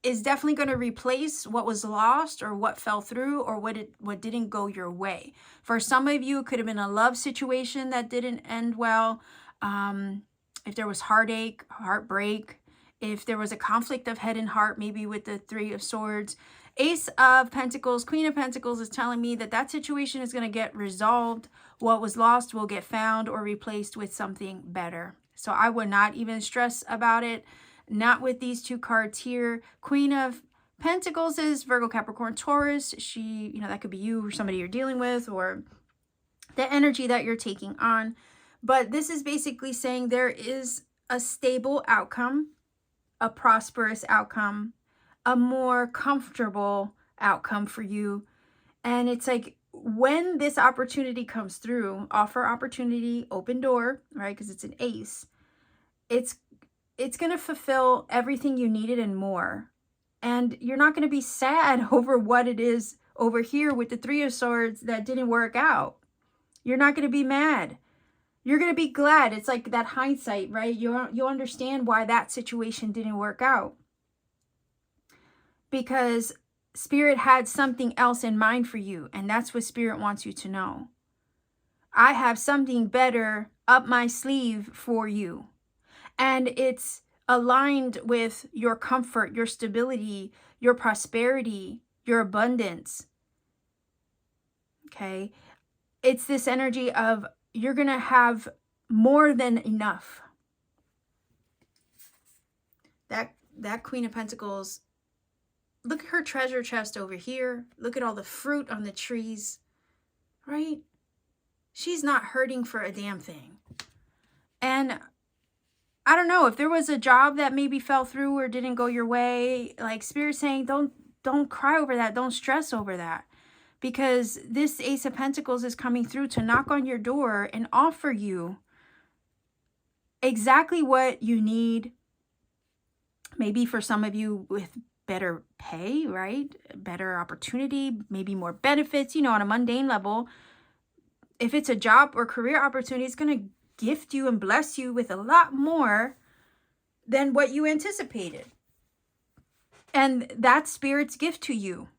is definitely going to replace what was lost or what fell through or what didn't go your way. For some of you, it could have been a love situation that didn't end well. If there was heartache, heartbreak, if there was a conflict of head and heart, maybe with the 3 of Swords. Ace of Pentacles, Queen of Pentacles is telling me that that situation is going to get resolved. What was lost will get found or replaced with something better. So I would not even stress about it. Not with these 2 cards here. Queen of Pentacles is Virgo, Capricorn, Taurus. She, that could be you or somebody you're dealing with or the energy that you're taking on. But this is basically saying there is a stable outcome, a prosperous outcome, a more comfortable outcome for you. And it's like when this opportunity comes through, offer, opportunity, open door, right? Because it's an ace. It's going to fulfill everything you needed and more. And you're not going to be sad over what it is over here with the 3 of Swords that didn't work out. You're not going to be mad. You're going to be glad. It's like that hindsight, right? You'll understand why that situation didn't work out. Because Spirit had something else in mind for you. And that's what Spirit wants you to know. I have something better up my sleeve for you. And it's aligned with your comfort, your stability, your prosperity, your abundance. Okay? It's this energy of you're going to have more than enough. That Queen of Pentacles, look at her treasure chest over here. Look at all the fruit on the trees, right? She's not hurting for a damn thing. And I don't know, if there was a job that maybe fell through or didn't go your way, like Spirit saying, don't cry over that. Don't stress over that. Because this Ace of Pentacles is coming through to knock on your door and offer you exactly what you need. Maybe for some of you with better pay, right? Better opportunity, maybe more benefits, on a mundane level. If it's a job or career opportunity, it's going to gift you and bless you with a lot more than what you anticipated. And that's Spirit's gift to you.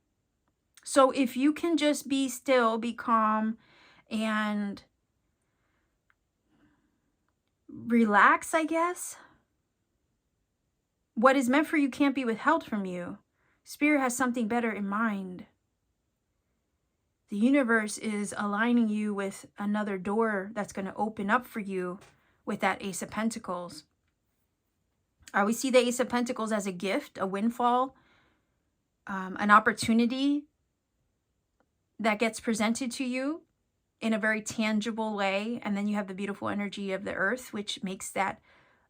So if you can just be still, be calm, and relax, I guess. What is meant for you can't be withheld from you. Spirit has something better in mind. The universe is aligning you with another door that's going to open up for you with that Ace of Pentacles. We see the Ace of Pentacles as a gift, a windfall, an opportunity that gets presented to you in a very tangible way. And then you have the beautiful energy of the earth, which makes that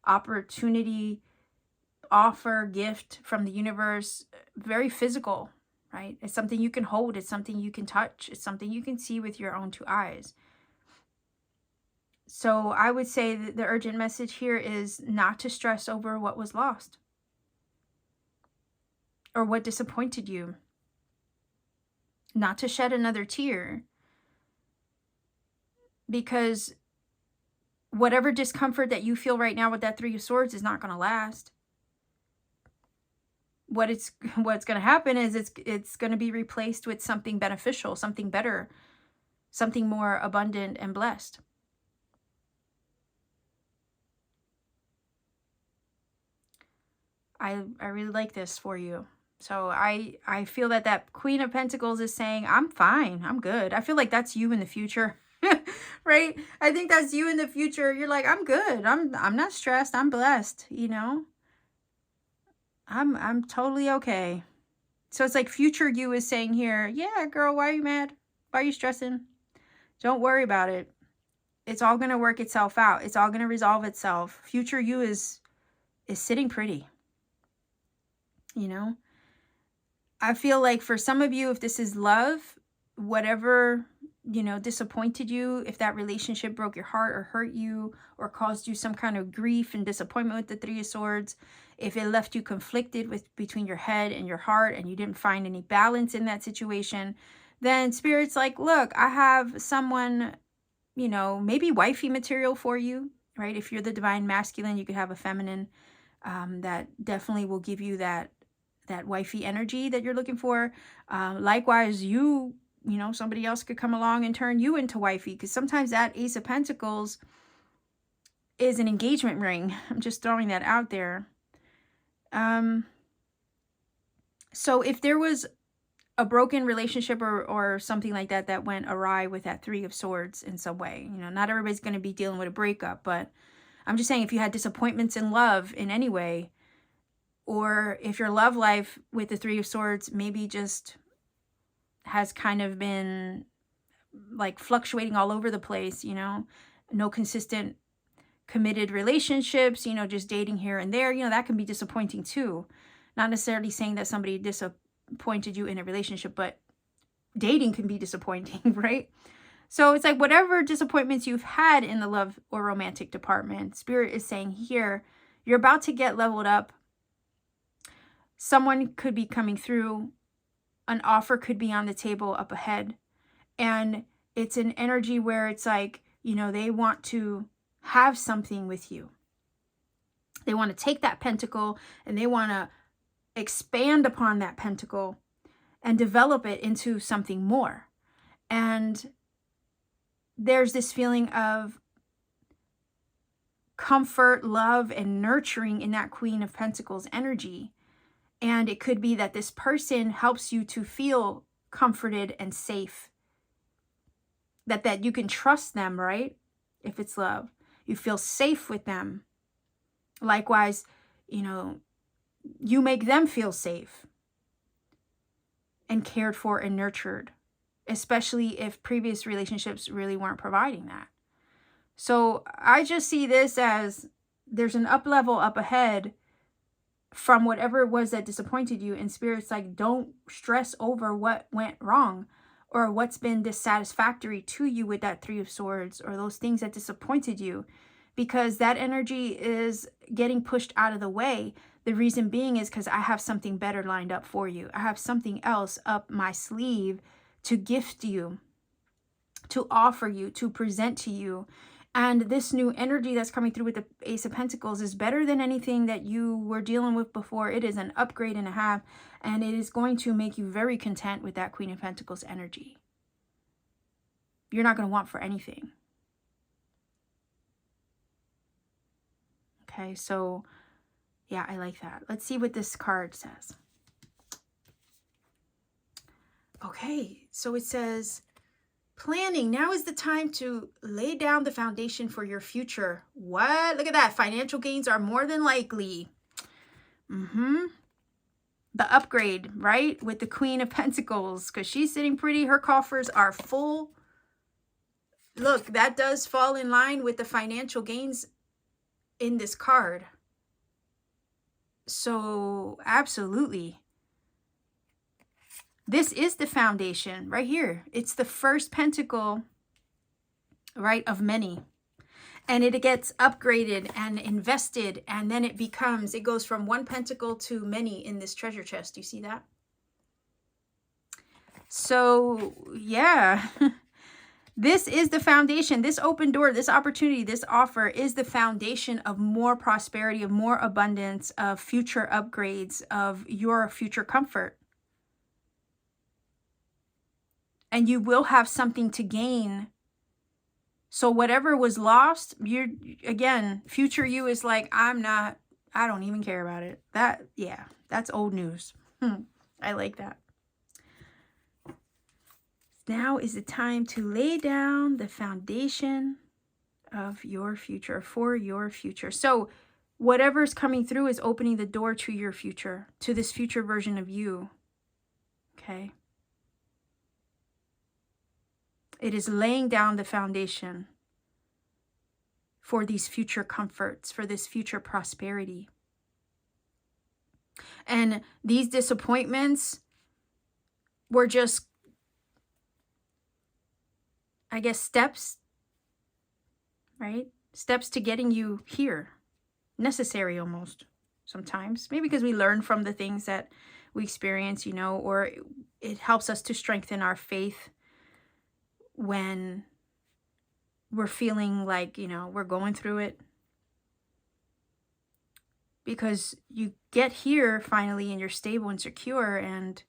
opportunity, offer, gift from the universe very physical. Right? It's something you can hold. It's something you can touch. It's something you can see with your own 2 eyes. So I would say that the urgent message here is not to stress over what was lost or what disappointed you. Not to shed another tear, because whatever discomfort that you feel right now with that Three of Swords is not going to last. What's going to happen is it's going to be replaced with something beneficial, something better, something more abundant and blessed. I really like this for you. So I feel that that Queen of Pentacles is saying, I'm fine, I'm good. I feel like that's you in the future, right? I think that's you in the future. You're like, I'm good. I'm not stressed. I'm blessed, you know? I'm totally okay. So it's like future you is saying here, yeah, girl, why are you mad? Why are you stressing? Don't worry about it. It's all going to work itself out. It's all going to resolve itself. Future you is sitting pretty. You know, I feel like for some of you, if this is love, whatever, you know, disappointed you, if that relationship broke your heart or hurt you or caused you some kind of grief and disappointment with the Three of Swords, if it left you conflicted with between your head and your heart and you didn't find any balance in that situation, then Spirit's like, look, I have someone, you know, maybe wifey material for you, right? If you're the divine masculine, you could have a feminine that definitely will give you that wifey energy that you're looking for. Likewise, you know, somebody else could come along and turn you into wifey, because sometimes that Ace of Pentacles is an engagement ring. I'm just throwing that out there. So if there was a broken relationship or something like that that went awry with that Three of Swords in some way, you know, not everybody's going to be dealing with a breakup, but I'm just saying, if you had disappointments in love in any way, or if your love life with the Three of Swords maybe just has kind of been like fluctuating all over the place, you know, no consistent committed relationships, you know, just dating here and there, you know, that can be disappointing too. Not necessarily saying that somebody disappointed you in a relationship, but dating can be disappointing, right? So it's like whatever disappointments you've had in the love or romantic department, Spirit is saying here, you're about to get leveled up. Someone could be coming through. An offer could be on the table up ahead. And it's an energy where it's like, you know, they want to have something with you. They want to take that pentacle and they want to expand upon that pentacle and develop it into something more. And there's this feeling of comfort, love, and nurturing in that Queen of Pentacles energy. And it could be that this person helps you to feel comforted and safe. That you can trust them, right? If it's love. You feel safe with them. Likewise, you know, you make them feel safe and cared for and nurtured. Especially if previous relationships really weren't providing that. So I just see this as there's an up level up ahead from whatever it was that disappointed you, and Spirit's like, don't stress over what went wrong or what's been dissatisfactory to you with that Three of Swords or those things that disappointed you, because that energy is getting pushed out of the way. The reason being is because I have something better lined up for you. I have something else up my sleeve to gift you, to offer you, to present to you. And this new energy that's coming through with the Ace of Pentacles is better than anything that you were dealing with before. It is an upgrade and a half, and it is going to make you very content with that Queen of Pentacles energy. You're not going to want for anything. Okay, so yeah, I like that. Let's see what this card says. Okay, so it says, planning. Now is the time to lay down the foundation for your future. What? Look at that. Financial gains are more than likely. The upgrade, right? With the Queen of Pentacles, because she's sitting pretty. Her coffers are full. Look, that does fall in line with the financial gains in this card. So, absolutely. This is the foundation right here. It's the first pentacle, right, of many. and it gets upgraded and invested, and then it goes from one pentacle to many in this treasure chest. Do you see that? So yeah, this is the foundation. This open door, this opportunity, this offer is the foundation of more prosperity, of more abundance, of future upgrades, of your future comfort. And you will have something to gain. So whatever was lost, again, future you is like, I don't even care about it. Yeah, that's old news. I like that. Now is the time to lay down the foundation of your future, for your future. So whatever's coming through is opening the door to your future, to this future version of you. Okay? It is laying down the foundation for these future comforts, for this future prosperity. And these disappointments were just, I guess, steps, right? Steps to getting you here. Necessary almost sometimes. Maybe because we learn from the things that we experience, you know, or it helps us to strengthen our faith when we're feeling like, you know, we're going through it. Because you get here finally and you're stable and secure, and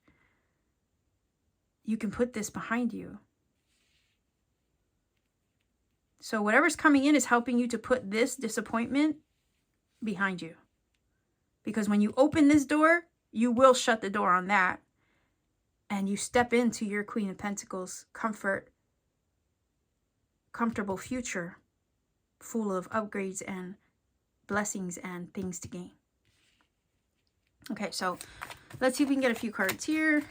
you can put this behind you. So whatever's coming in is helping you to put this disappointment behind you. Because when you open this door, you will shut the door on that. And you step into your Queen of Pentacles comfortable future, full of upgrades and blessings and things to gain. Okay, so let's see if we can get a few cards here.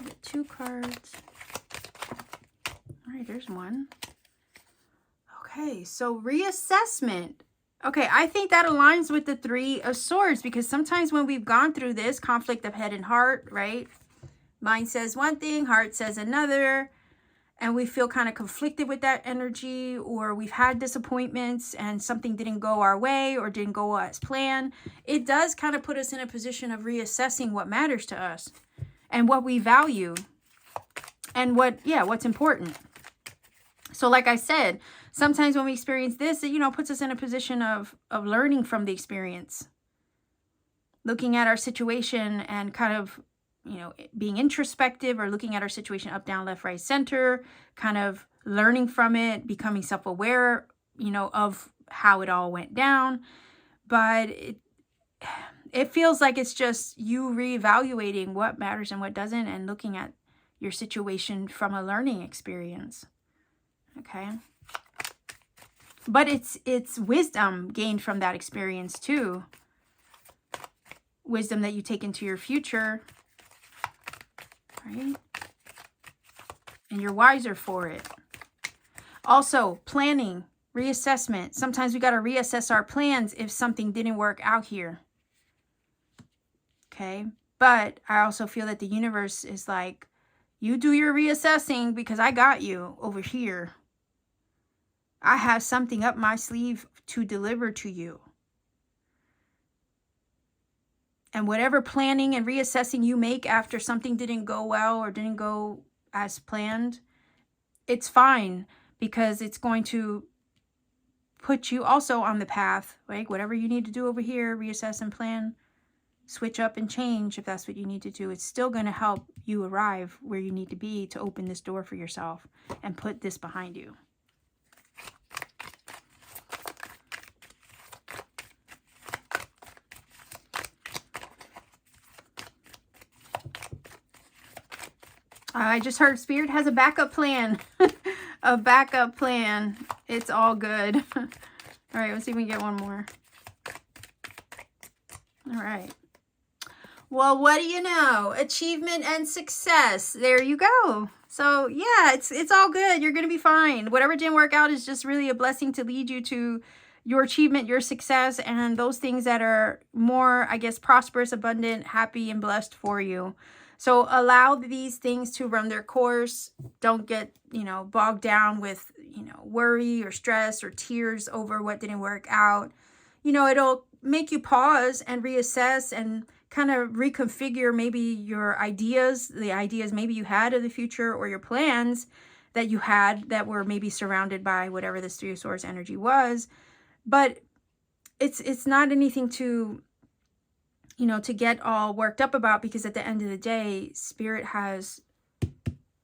Get 2 cards. All right, there's one. Okay, so reassessment. Okay, I think that aligns with the 3 of Swords, because sometimes when we've gone through this conflict of head and heart, right? Mind says one thing, heart says another, and we feel kind of conflicted with that energy, or we've had disappointments and something didn't go our way or didn't go as planned. It does kind of put us in a position of reassessing what matters to us and what we value and what's important. So like I said, sometimes when we experience this, it, you know, puts us in a position of learning from the experience. Looking at our situation and kind of, you know, being introspective, or looking at our situation up, down, left, right, center, kind of learning from it, becoming self-aware, you know, of how it all went down. But it feels like it's just you reevaluating what matters and what doesn't, and looking at your situation from a learning experience. Okay. But it's wisdom gained from that experience too. Wisdom that you take into your future, right? And you're wiser for it. Also, planning, reassessment. Sometimes we got to reassess our plans if something didn't work out here. Okay? But I also feel that the universe is like, you do your reassessing because I got you over here. I have something up my sleeve to deliver to you. And whatever planning and reassessing you make after something didn't go well or didn't go as planned, it's fine, because it's going to put you also on the path, right? Whatever you need to do over here, reassess and plan, switch up and change if that's what you need to do. It's still going to help you arrive where you need to be to open this door for yourself and put this behind you. I just heard Spirit has a backup plan. A backup plan. It's all good. All right, let's see if we can get one more. All right. Well, what do you know? Achievement and success. There you go. So, yeah, it's all good. You're going to be fine. Whatever didn't work out is just really a blessing to lead you to your achievement, your success, and those things that are more, I guess, prosperous, abundant, happy, and blessed for you. So allow these things to run their course. Don't get, you know, bogged down with, you know, worry or stress or tears over what didn't work out. You know, it'll make you pause and reassess and kind of reconfigure maybe your ideas, the ideas maybe you had of the future, or your plans that you had that were maybe surrounded by whatever this Three of Swords energy was. But it's not anything to, you know, to get all worked up about, because at the end of the day, Spirit has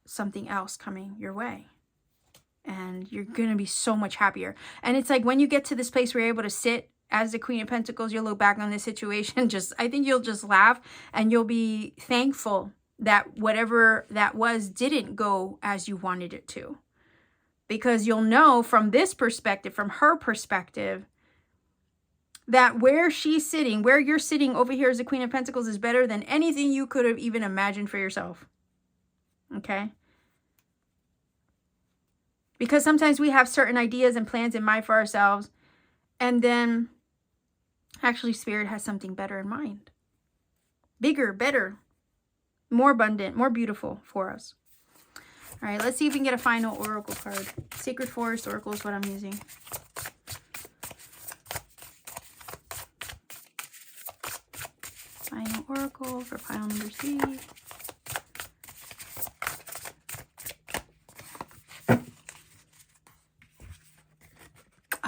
something else coming your way. And you're going to be so much happier. And it's like when you get to this place where you're able to sit as the Queen of Pentacles, you'll look back on this situation. I think you'll just laugh, and you'll be thankful that whatever that was didn't go as you wanted it to. Because you'll know from this perspective, from her perspective, that where she's sitting, where you're sitting over here as the Queen of Pentacles, is better than anything you could have even imagined for yourself. Okay? Because sometimes we have certain ideas and plans in mind for ourselves, and then actually Spirit has something better in mind. Bigger, better, more abundant, more beautiful for us. All right, let's see if we can get a final oracle card. Sacred Forest Oracle is what I'm using. Final oracle for pile number 3.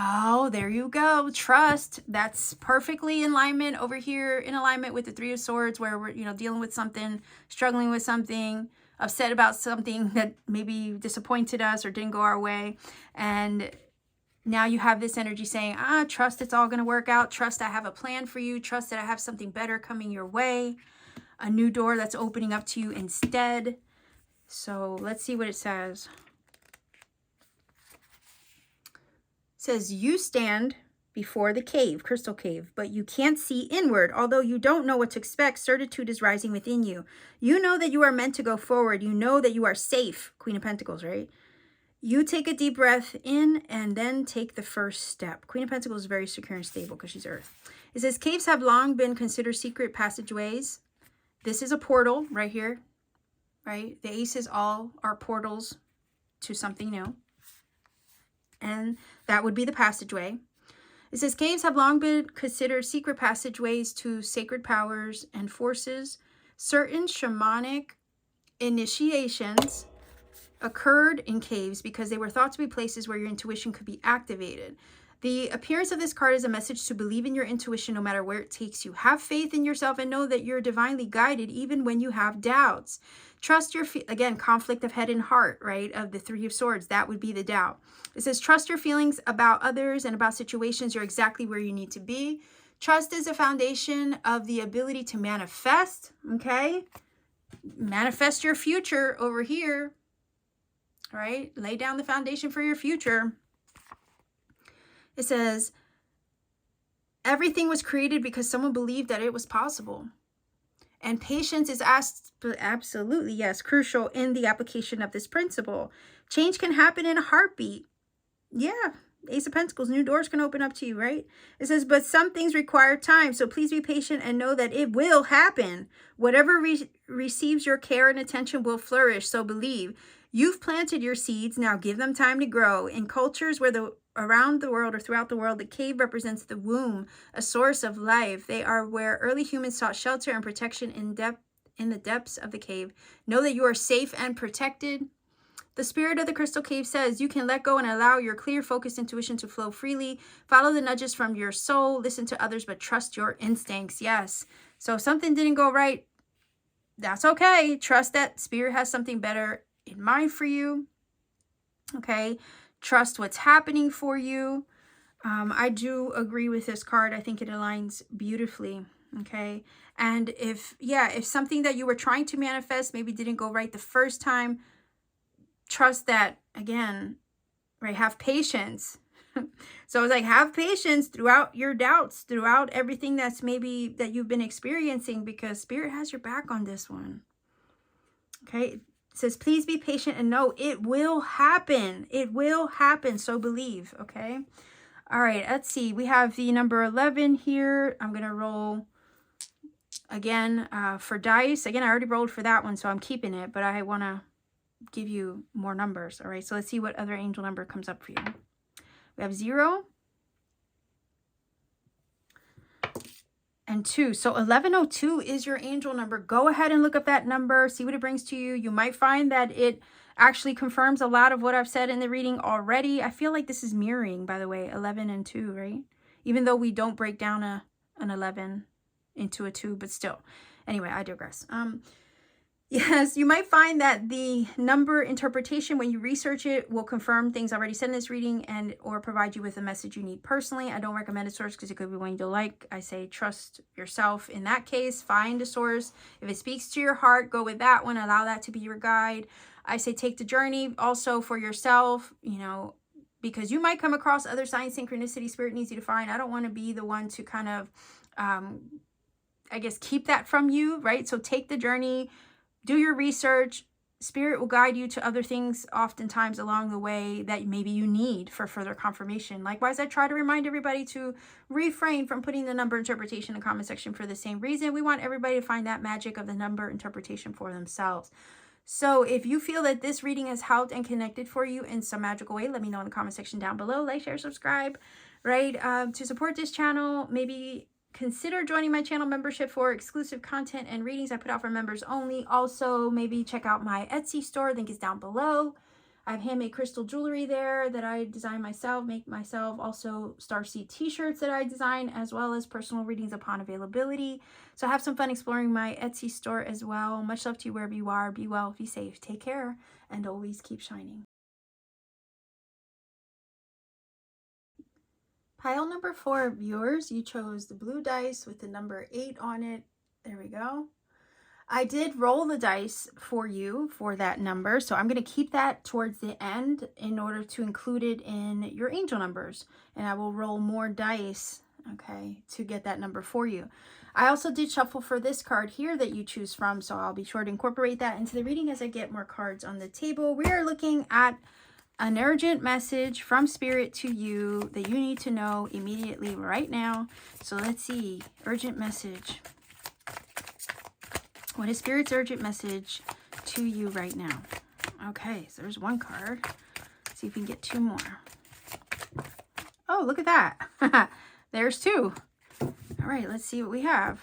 Oh, there you go. Trust. That's perfectly in alignment over here, in alignment with the Three of Swords, where we're, you know, dealing with something, struggling with something, upset about something that maybe disappointed us or didn't go our way. And now you have this energy saying, trust it's all going to work out. Trust I have a plan for you. Trust that I have something better coming your way. A new door that's opening up to you instead. So let's see what it says. It says, you stand before the cave, crystal cave, but you can't see inward. Although you don't know what to expect, certitude is rising within you. You know that you are meant to go forward. You know that you are safe. Queen of Pentacles, right? You take a deep breath in and then take the first step. Queen of Pentacles is very secure and stable because she's Earth. It says, caves have long been considered secret passageways. This is a portal right here, right? The aces all are portals to something new. And that would be the passageway. It says, caves have long been considered secret passageways to sacred powers and forces. Certain shamanic initiations occurred in caves because they were thought to be places where your intuition could be activated. The appearance of this card is a message to believe in your intuition no matter where it takes you. Have faith in yourself and know that you're divinely guided even when you have doubts. Trust your, again, conflict of head and heart, right? Of the Three of Swords, that would be the doubt. It says, trust your feelings about others and about situations. You're exactly where you need to be. Trust is a foundation of the ability to manifest, okay? Manifest your future over here. All right, lay down the foundation for your future. It says, everything was created because someone believed that it was possible. And patience is absolutely, yes, crucial in the application of this principle. Change can happen in a heartbeat. Yeah, Ace of Pentacles, new doors can open up to you, right? It says, but some things require time, so please be patient and know that it will happen. Whatever receives your care and attention will flourish, so believe. You've planted your seeds, now give them time to grow. In cultures where around the world or throughout the world, the cave represents the womb, a source of life. They are where early humans sought shelter and protection in the depths of the cave. Know that you are safe and protected. The spirit of the crystal cave says you can let go and allow your clear, focused intuition to flow freely. Follow the nudges from your soul. Listen to others, but trust your instincts. Yes. So if something didn't go right, that's okay. Trust that spirit has something better in mind for you. Okay. Trust what's happening for you. I do agree with this card. I think it aligns beautifully. Okay. And if something that you were trying to manifest maybe didn't go right the first time, trust that, again, right? Have patience. So it's like, have patience throughout your doubts, throughout everything that's maybe that you've been experiencing, because spirit has your back on this one. Okay. It says, please be patient and know it will happen. It will happen. So believe. Okay. All right. Let's see. We have the number 11 here. I'm going to roll Again, for dice, again, I already rolled for that one, so I'm keeping it, but I want to give you more numbers. All right, so let's see what other angel number comes up for you. We have 0 and 2. So 1102 is your angel number. Go ahead and look up that number, see what it brings to you. You might find that it actually confirms a lot of what I've said in the reading already. I feel like this is mirroring, by the way, 11 and 2, right? Even though we don't break down an 11 into a 2, but still. Anyway, I digress. Yes, you might find that the number interpretation, when you research it, will confirm things already said in this reading and or provide you with a message you need personally. I don't recommend a source because it could be one you don't like. I say trust yourself in that case. Find a source. If it speaks to your heart, go with that one. Allow that to be your guide. I say take the journey also for yourself, you know, because you might come across other signs, synchronicity, spirit needs you to find. I don't want to be the one to kind of, I guess, keep that from you, right? So take the journey. Do your research. Spirit will guide you to other things oftentimes along the way that maybe you need for further confirmation. Likewise, I try to remind everybody to refrain from putting the number interpretation in the comment section for the same reason. We want everybody to find that magic of the number interpretation for themselves. So if you feel that this reading has helped and connected for you in some magical way, let me know in the comment section down below. Like, share, subscribe, right? To support this channel, maybe consider joining my channel membership for exclusive content and readings I put out for members only. Also, maybe check out my Etsy store. Link is down below. I have handmade crystal jewelry there that I design myself, make myself. Also, Starseed t-shirts that I design, as well as personal readings upon availability. So have some fun exploring my Etsy store as well. Much love to you wherever you are. Be well, be safe, take care, and always keep shining. Pile number 4 of viewers, you chose the blue dice with the number 8 on it. There we go. I did roll the dice for you for that number, so I'm going to keep that towards the end in order to include it in your angel numbers. And I will roll more dice, okay, to get that number for you. I also did shuffle for this card here that you choose from, so I'll be sure to incorporate that into the reading as I get more cards on the table. We are looking at an urgent message from Spirit to you that you need to know immediately right now. So let's see. Urgent message. What is Spirit's urgent message to you right now? Okay, so there's one card. Let's see if we can get 2 more. Oh, look at that. There's 2. All right, let's see what we have.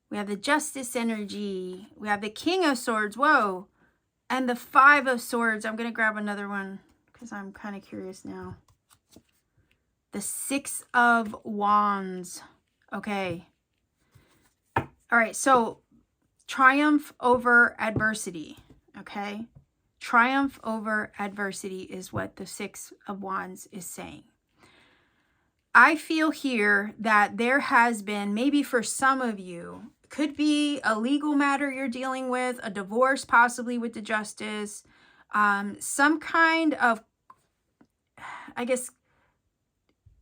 We have the Justice energy. We have the King of Swords. Whoa. And the 5 of Swords. I'm going to grab another one because I'm kind of curious now. The 6 of Wands. Okay. All right. So triumph over adversity. Okay. Triumph over adversity is what the 6 of Wands is saying. I feel here that there has been, maybe for some of you, could be a legal matter you're dealing with, a divorce possibly with the Justice, some kind of, I guess,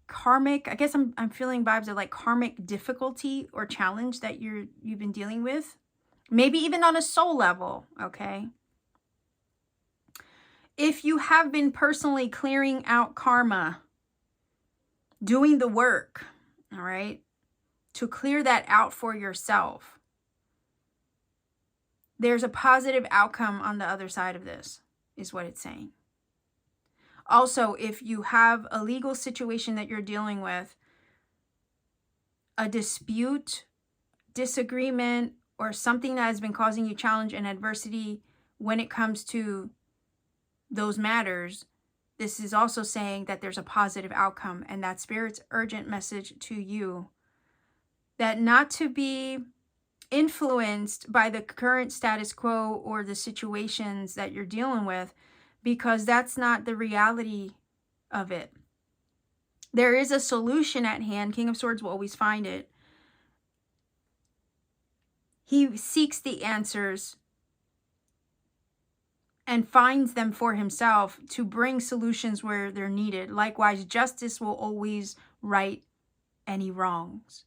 karmic, I guess I'm feeling vibes of like karmic difficulty or challenge that you've been dealing with. Maybe even on a soul level, okay? If you have been personally clearing out karma, doing the work, all right, to clear that out for yourself, there's a positive outcome on the other side of this, is what it's saying. Also, if you have a legal situation that you're dealing with, a dispute, disagreement, or something that has been causing you challenge and adversity when it comes to those matters, this is also saying that there's a positive outcome, and that Spirit's urgent message to you, that not to be influenced by the current status quo or the situations that you're dealing with, because that's not the reality of it. There is a solution at hand. King of Swords will always find it. He seeks the answers and finds them for himself to bring solutions where they're needed. Likewise, justice will always right any wrongs.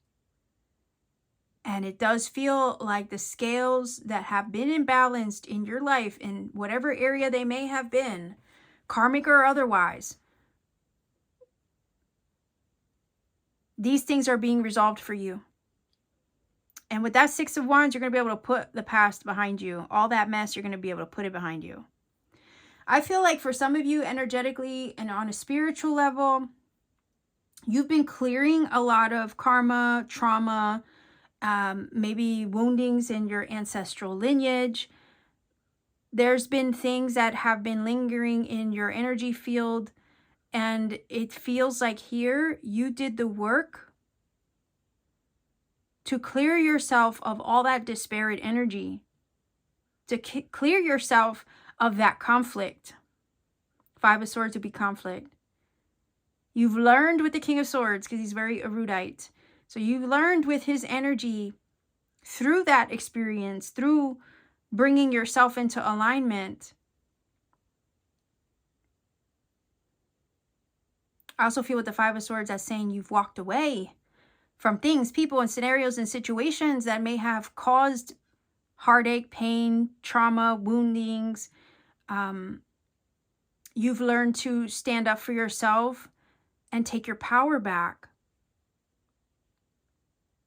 And it does feel like the scales that have been imbalanced in your life, in whatever area they may have been, karmic or otherwise, these things are being resolved for you. And with that Six of Wands, you're going to be able to put the past behind you. All that mess, you're going to be able to put it behind you. I feel like for some of you, energetically and on a spiritual level, you've been clearing a lot of karma, trauma, maybe woundings in your ancestral lineage. There's been things that have been lingering in your energy field, and it feels like here you did the work to clear yourself of all that disparate energy, to clear yourself of that conflict. Five of Swords would be conflict. You've learned with the King of Swords, because he's very erudite. So you've learned with his energy through that experience, through bringing yourself into alignment. I also feel with the Five of Swords as saying you've walked away from things, people, and scenarios and situations that may have caused heartache, pain, trauma, woundings. You've learned to stand up for yourself and take your power back.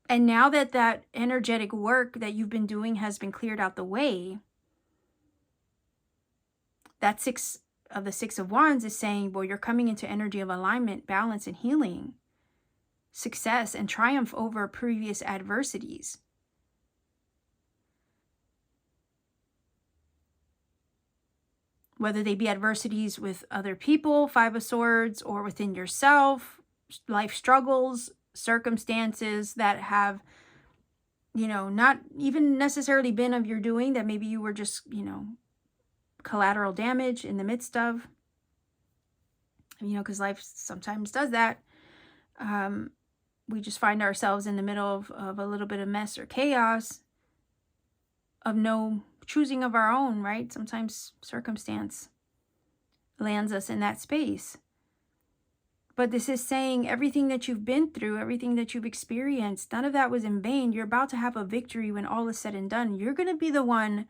And now that that energetic work that you've been doing has been cleared out the way, that Six of Wands is saying, well, you're coming into energy of alignment, balance, and healing, success, and triumph over previous adversities. Whether they be adversities with other people, Five of Swords, or within yourself, life struggles, circumstances that have, you know, not even necessarily been of your doing, that maybe you were just, you know, collateral damage in the midst of, you know, because life sometimes does that. We just find ourselves in the middle of a little bit of mess or chaos of no choosing of our own, right? Sometimes circumstance lands us in that space. But this is saying everything that you've been through, everything that you've experienced, none of that was in vain. You're about to have a victory when all is said and done. You're going to be the one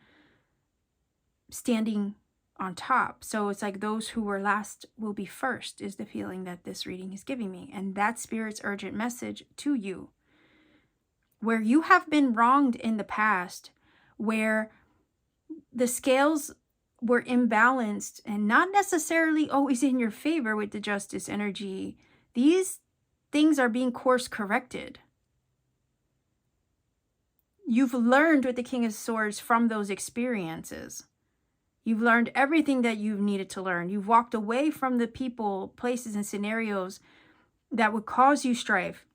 standing on top. So it's like those who were last will be first is the feeling that this reading is giving me. And that's Spirit's urgent message to you. Where you have been wronged in the past, where the scales were imbalanced and not necessarily always in your favor with the Justice energy, these things are being course corrected. You've learned with the King of Swords from those experiences. You've learned everything that you've needed to learn. You've walked away from the people, places, and scenarios that would cause you strife.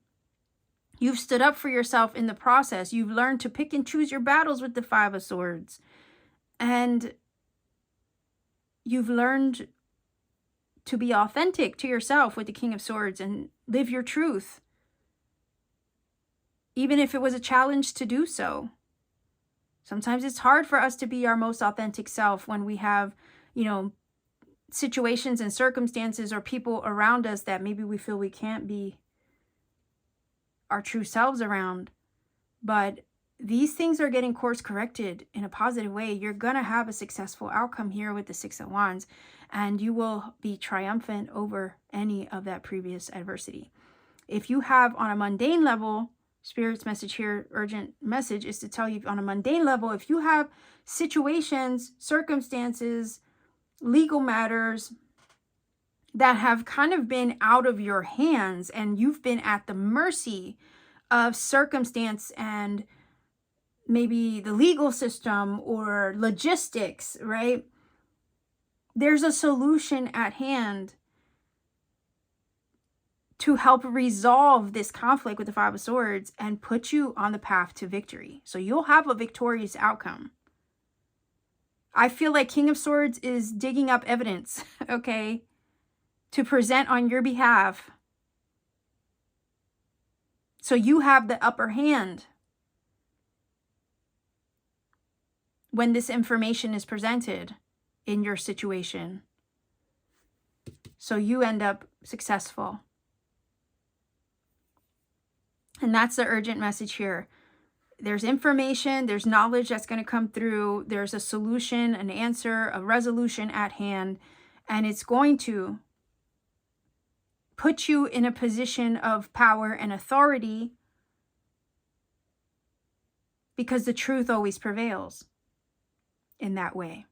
You've stood up for yourself in the process. You've learned to pick and choose your battles with the Five of Swords. And you've learned to be authentic to yourself with the King of Swords and live your truth, even if it was a challenge to do so. Sometimes it's hard for us to be our most authentic self when we have, you know, situations and circumstances or people around us that maybe we feel we can't be our true selves around. But these things are getting course corrected in a positive way. You're going to have a successful outcome here with the Six of Wands, and you will be triumphant over any of that previous adversity. If you have on a mundane level, Spirit's message here, urgent message, is to tell you on a mundane level, if you have situations, circumstances, legal matters that have kind of been out of your hands and you've been at the mercy of circumstance and maybe the legal system or logistics, right? There's a solution at hand to help resolve this conflict with the Five of Swords and put you on the path to victory. So you'll have a victorious outcome. I feel like King of Swords is digging up evidence, okay, to present on your behalf. So you have the upper hand when this information is presented in your situation. So you end up successful. And that's the urgent message here. There's information, there's knowledge that's going to come through, there's a solution, an answer, a resolution at hand, and it's going to put you in a position of power and authority because the truth always prevails in that way.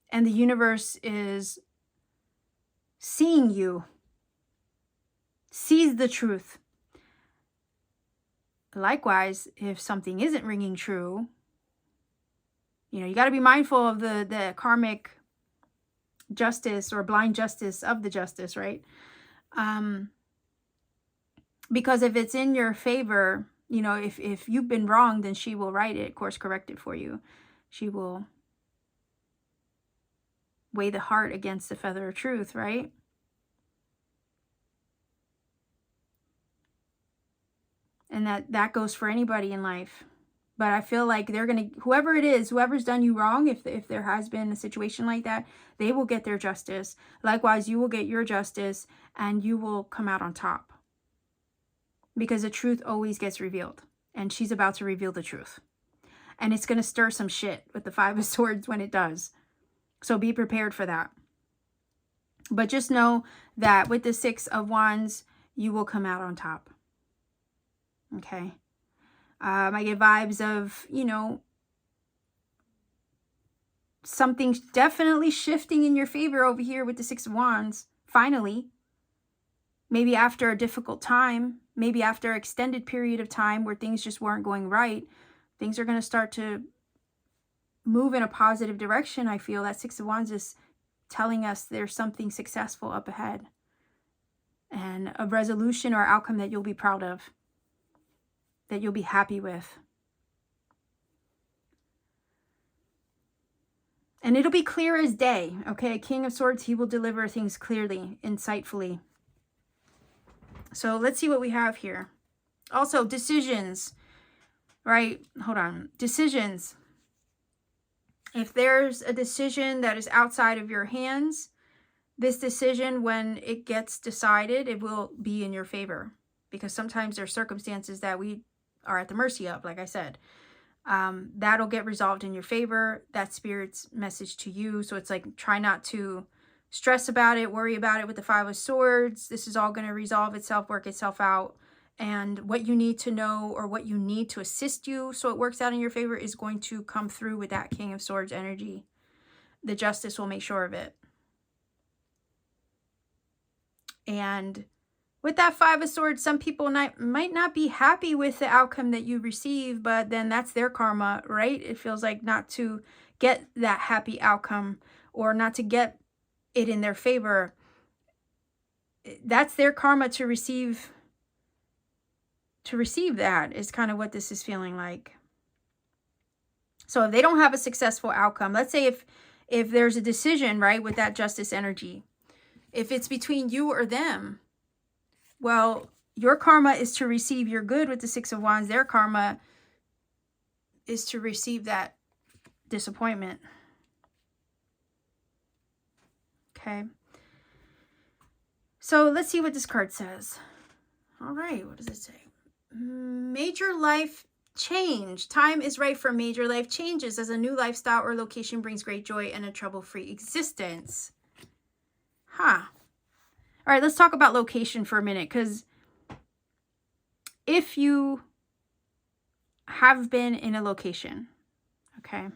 And the universe is seeing you, sees the truth. Likewise, if something isn't ringing true, you got to be mindful of the karmic justice or blind justice of the justice, right? Because if it's in your favor, if you've been wrong, then she will right it, course correct it for you. She will weigh the heart against the feather of truth, right? And that goes for anybody in life. But I feel like they're going to, whoever it is, whoever's done you wrong, if there has been a situation like that, they will get their justice. Likewise, you will get your justice and you will come out on top. Because the truth always gets revealed. And she's about to reveal the truth. And it's going to stir some shit with the Five of Swords when it does. So be prepared for that. But just know that with the Six of Wands, you will come out on top. Okay. I get vibes of, something's definitely shifting in your favor over here with the Six of Wands. Finally. Maybe after a difficult time. Maybe after an extended period of time where things just weren't going right. Things are going to start to move in a positive direction. I feel that Six of Wands is telling us there's something successful up ahead. And a resolution or outcome that you'll be proud of. That you'll be happy with. And it'll be clear as day, okay? King of Swords, he will deliver things clearly, insightfully. So let's see what we have here. Also, decisions, right? Hold on. Decisions. If there's a decision that is outside of your hands, this decision, when it gets decided, it will be in your favor. Because sometimes there's circumstances that we are at the mercy of, like I said. That'll get resolved in your favor. That's Spirit's message to you. So it's like, try not to stress about it, worry about it with the Five of Swords. This is all going to resolve itself, work itself out. And what you need to know or what you need to assist you so it works out in your favor is going to come through with that King of Swords energy. The justice will make sure of it. And with that Five of Swords, some people might not be happy with the outcome that you receive, but then that's their karma, right? It feels like not to get that happy outcome or not to get it in their favor. That's their karma to receive that is kind of what this is feeling like. So if they don't have a successful outcome, let's say if there's a decision, right, with that justice energy, if it's between you or them, well, your karma is to receive your good with the Six of Wands. Their karma is to receive that disappointment. Okay. So let's see what this card says. All right. What does it say? Major life change. Time is right for major life changes as a new lifestyle or location brings great joy and a trouble-free existence. Huh. All right, let's talk about location for a minute, because if you have been in a location, okay,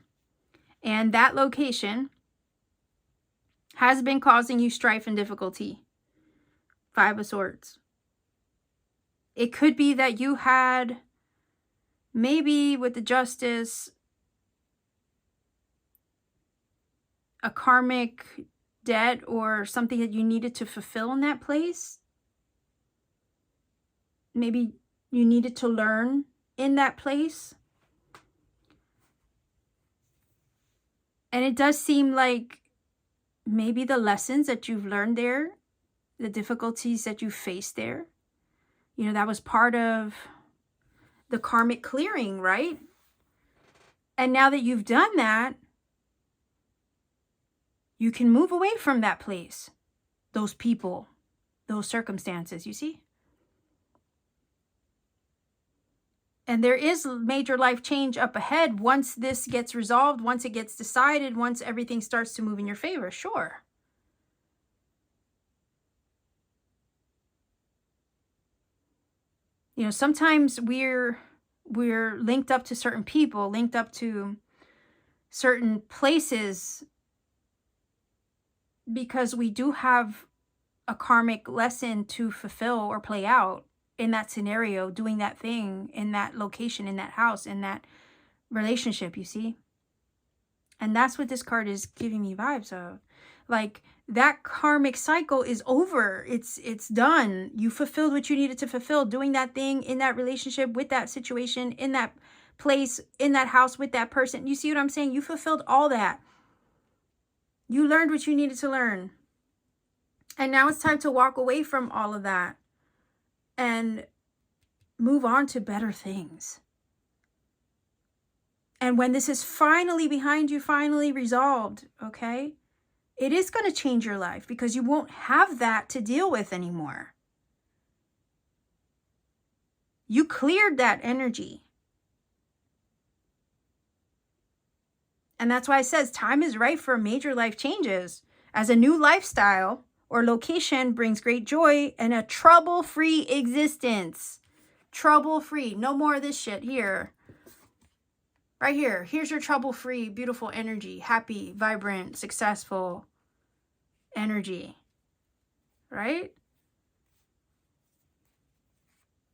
and that location has been causing you strife and difficulty, Five of Swords, it could be that you had, maybe with the Justice, a karmic debt or something that you needed to fulfill in that place. Maybe you needed to learn in that place. And it does seem like maybe the lessons that you've learned there, the difficulties that you faced there, that was part of the karmic clearing, right? And now that you've done that, you can move away from that place, those people, those circumstances, you see? And there is major life change up ahead once this gets resolved, once it gets decided, once everything starts to move in your favor, sure. Sometimes we're We're linked up to certain people, linked up to certain places, because we do have a karmic lesson to fulfill or play out in that scenario, doing that thing in that location, in that house, in that relationship, you see? And that's what this card is giving me vibes of. Like, that karmic cycle is over. It's done. You fulfilled what you needed to fulfill, doing that thing in that relationship, with that situation, in that place, in that house, with that person. You see what I'm saying? You fulfilled all that. You learned what you needed to learn. And now it's time to walk away from all of that and move on to better things. And when this is finally behind you, finally resolved, okay, it is going to change your life, because you won't have that to deal with anymore. You cleared that energy. And that's why it says time is right for major life changes, as a new lifestyle or location brings great joy and a trouble-free existence. Trouble-free. No more of this shit here. Right here. Here's your trouble-free, beautiful energy. Happy, vibrant, successful energy. Right?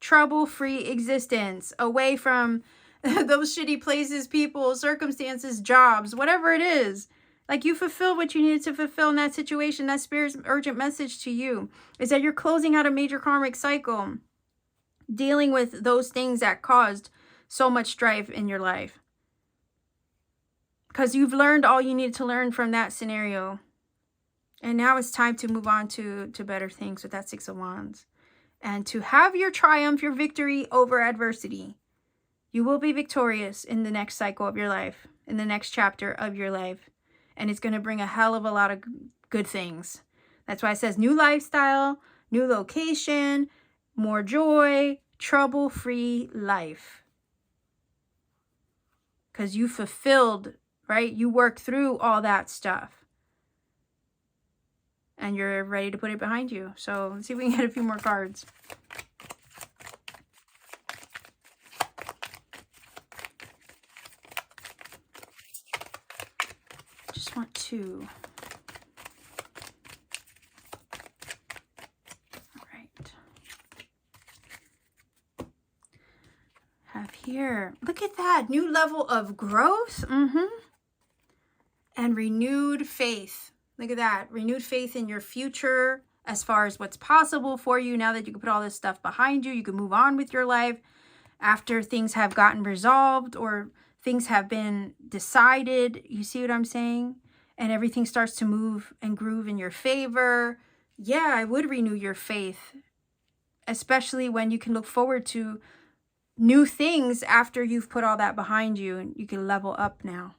Trouble-free existence. Away from those shitty places, people, circumstances, jobs, whatever it is. Like, you fulfilled what you needed to fulfill in that situation. That Spirit's urgent message to you is that you're closing out a major karmic cycle, dealing with those things that caused so much strife in your life. Because you've learned all you needed to learn from that scenario. And now it's time to move on to better things with that Six of Wands. And to have your triumph, your victory over adversity. You will be victorious in the next cycle of your life, in the next chapter of your life. And it's going to bring a hell of a lot of good things. That's why it says new lifestyle, new location, more joy, trouble-free life. Because you fulfilled, right? You worked through all that stuff. And you're ready to put it behind you. So let's see if we can get a few more cards. Just want to. All right. Have here. Look at that. New level of growth. And renewed faith. Look at that. Renewed faith in your future as far as what's possible for you. Now that you can put all this stuff behind you, you can move on with your life after things have gotten resolved or things have been decided. You see what I'm saying? And everything starts to move and groove in your favor. Yeah, I would renew your faith, especially when you can look forward to new things after you've put all that behind you and you can level up now.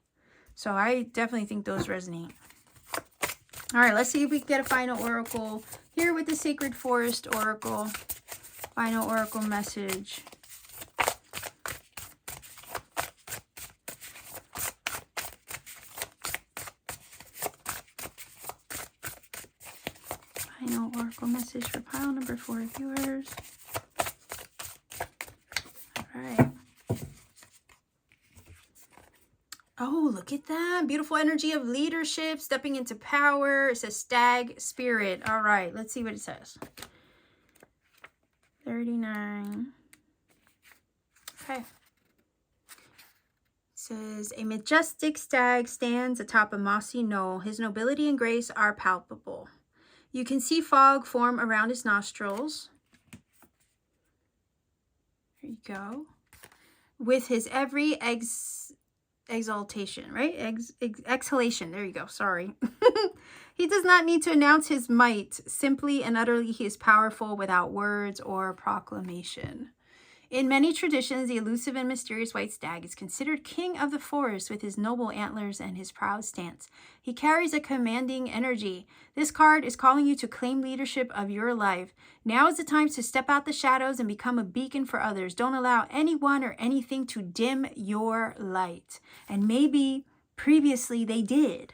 So I definitely think those resonate. All right, let's see if we can get a final oracle here with the Sacred Forest Oracle. Final oracle message. Final oracle message for pile number 4 viewers. All right. Oh, look at that. Beautiful energy of leadership, stepping into power. It says stag spirit. All right, let's see what it says. 39. Okay. It says, a majestic stag stands atop a mossy knoll. His nobility and grace are palpable. You can see fog form around his nostrils. There you go. With his every exaltation, right? Exhalation. There you go. Sorry. He does not need to announce his might. Simply and utterly, he is powerful without words or proclamation. In many traditions, the elusive and mysterious white stag is considered king of the forest with his noble antlers and his proud stance. He carries a commanding energy. This card is calling you to claim leadership of your life. Now is the time to step out the shadows and become a beacon for others. Don't allow anyone or anything to dim your light. And maybe previously they did,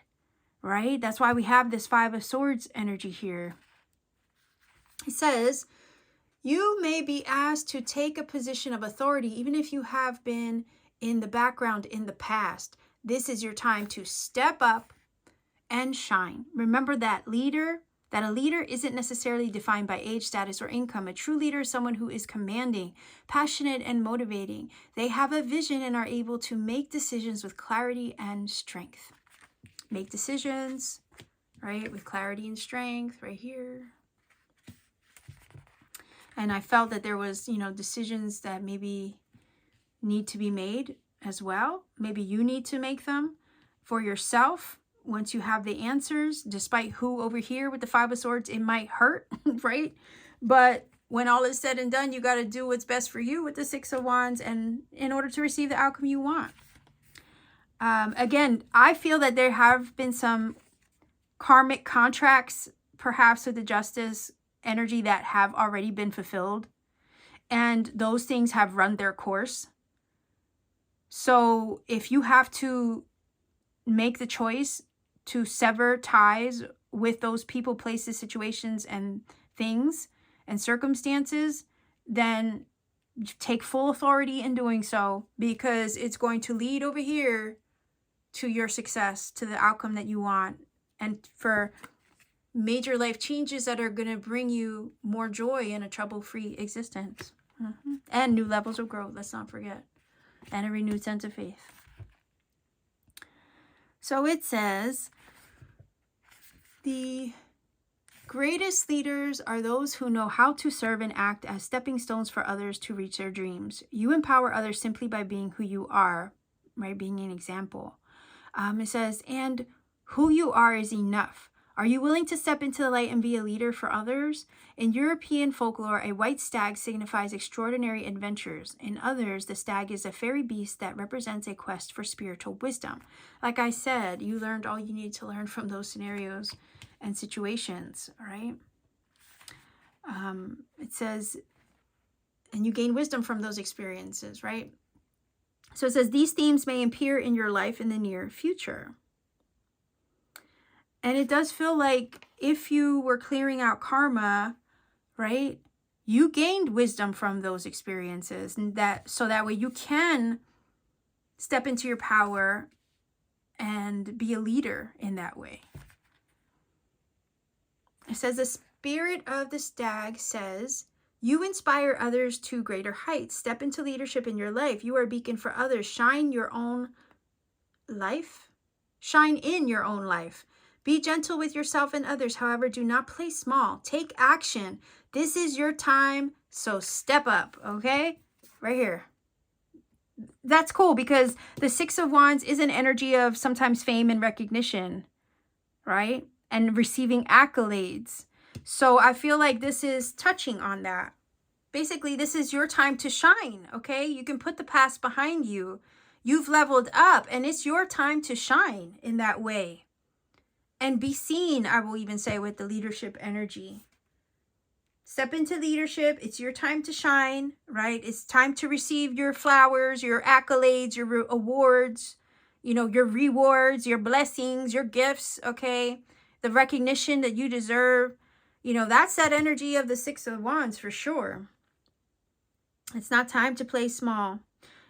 right? That's why we have this 5 of Swords energy here. He says, You may be asked to take a position of authority, even if you have been in the background in the past. This is your time to step up and shine. Remember that a leader isn't necessarily defined by age, status, or income. A true leader is someone who is commanding, passionate, and motivating. They have a vision and are able to make decisions with clarity and strength. Make decisions, right, with clarity and strength, right here. And I felt that there was, decisions that maybe need to be made as well. Maybe you need to make them for yourself. Once you have the answers, despite who over here with the Five of Swords, it might hurt, right? But when all is said and done, you got to do what's best for you with the Six of Wands, and in order to receive the outcome you want. Again, I feel that there have been some karmic contracts, perhaps with the Justice energy, that have already been fulfilled, and those things have run their course. So if you have to make the choice to sever ties with those people, places, situations, and things and circumstances, then take full authority in doing so, because it's going to lead over here to your success, to the outcome that you want, and for major life changes that are going to bring you more joy and a trouble-free existence. And new levels of growth, let's not forget, and a renewed sense of faith. So it says, the greatest leaders are those who know how to serve and act as stepping stones for others to reach their dreams. You empower others simply by being who you are, right? Being an example. It says, and who you are is enough. Are you willing to step into the light and be a leader for others? In European folklore, a white stag signifies extraordinary adventures. In others, the stag is a fairy beast that represents a quest for spiritual wisdom. Like I said, you learned all you need to learn from those scenarios and situations, all right? It says, and you gain wisdom from those experiences, right? So it says, these themes may appear in your life in the near future. And it does feel like if you were clearing out karma, right, you gained wisdom from those experiences, and so that way you can step into your power and be a leader in that way. It says, the spirit of the stag says, you inspire others to greater heights. Step into leadership in your life. You are a beacon for others. Shine your own life. Shine in your own life. Be gentle with yourself and others. However, do not play small. Take action. This is your time, so step up, okay? Right here. That's cool, because the Six of Wands is an energy of sometimes fame and recognition, right? And receiving accolades. So I feel like this is touching on that. Basically, this is your time to shine, okay? You can put the past behind you. You've leveled up, and it's your time to shine in that way. And be seen, I will even say, with the leadership energy. Step into leadership. It's your time to shine, right? It's time to receive your flowers, your accolades, your awards, your rewards, your blessings, your gifts, okay? The recognition that you deserve. That's that energy of the Six of Wands for sure. It's not time to play small.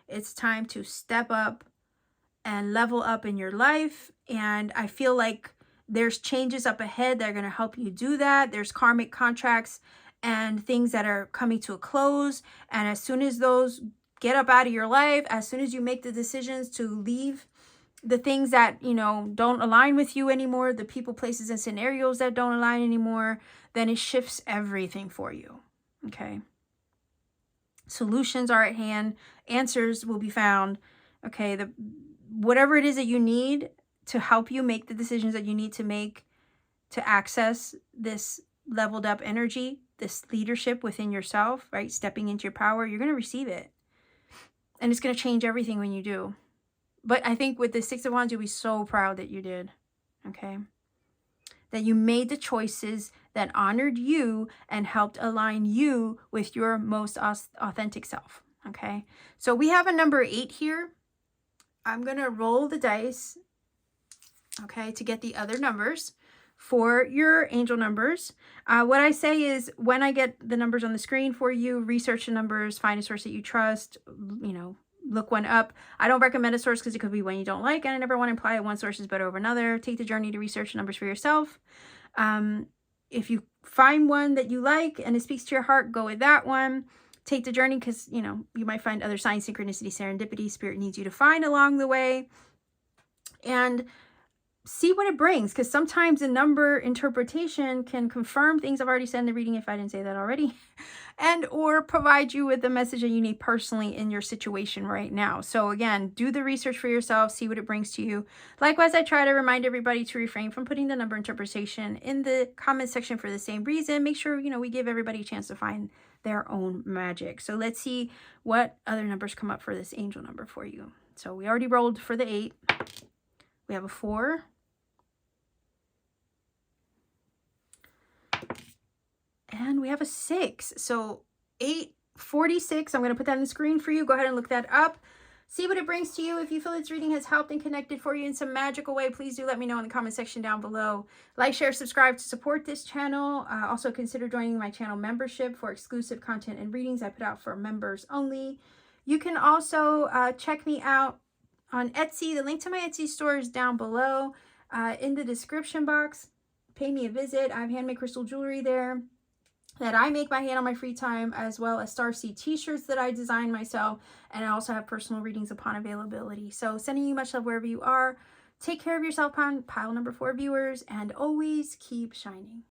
It's time to step up and level up in your life. And I feel like there's changes up ahead that are going to help you do that. There's karmic contracts and things that are coming to a close. And as soon as those get up out of your life, as soon as you make the decisions to leave the things that, don't align with you anymore, the people, places, and scenarios that don't align anymore, then it shifts everything for you, okay? Solutions are at hand. Answers will be found, okay? Whatever it is that you need to help you make the decisions that you need to make to access this leveled up energy, this leadership within yourself, right? Stepping into your power, you're going to receive it. And it's going to change everything when you do. But I think with the Six of Wands, you'll be so proud that you did, okay? That you made the choices that honored you and helped align you with your most authentic self, okay? So we have a number 8 here. I'm going to roll the dice, okay, to get the other numbers. for your angel numbers. What I say is when I get the numbers on the screen for you, research the numbers, find a source that you trust, you know, look one up. I don't recommend a source because it could be one you don't like, and I never want to imply one source is better over another. Take the journey to research the numbers for yourself. If you find one that you like and it speaks to your heart, go with that one. Take the journey because, you know, you might find other signs, synchronicity, serendipity, spirit needs you to find along the way. And see what it brings, because sometimes a number interpretation can confirm things I've already said in the reading if I didn't say that already, and or provide you with the message that you need personally in your situation right now. So again, do the research for yourself, see what it brings to you. Likewise, I try to remind everybody to refrain from putting the number interpretation in the comment section for the same reason. Make sure, you know, we give everybody a chance to find their own magic. So let's see what other numbers come up for this angel number for you. So we already rolled for the 8. We have a 4. And we have a 6. So 846. I'm going to put that on the screen for you. Go ahead and look that up. See what it brings to you. If you feel this reading has helped and connected for you in some magical way, please do let me know in the comment section down below. Like, share, subscribe to support this channel. Also consider joining my channel membership for exclusive content and readings I put out for members only. You can also check me out on Etsy. The link to my Etsy store is down below in the description box. Pay me a visit. I have handmade crystal jewelry there that I make by hand on my free time, as well as STARSEED t-shirts that I design myself. And I also have personal readings upon availability. So sending you much love wherever you are. Take care of yourself, pile number 4 viewers, and always keep shining.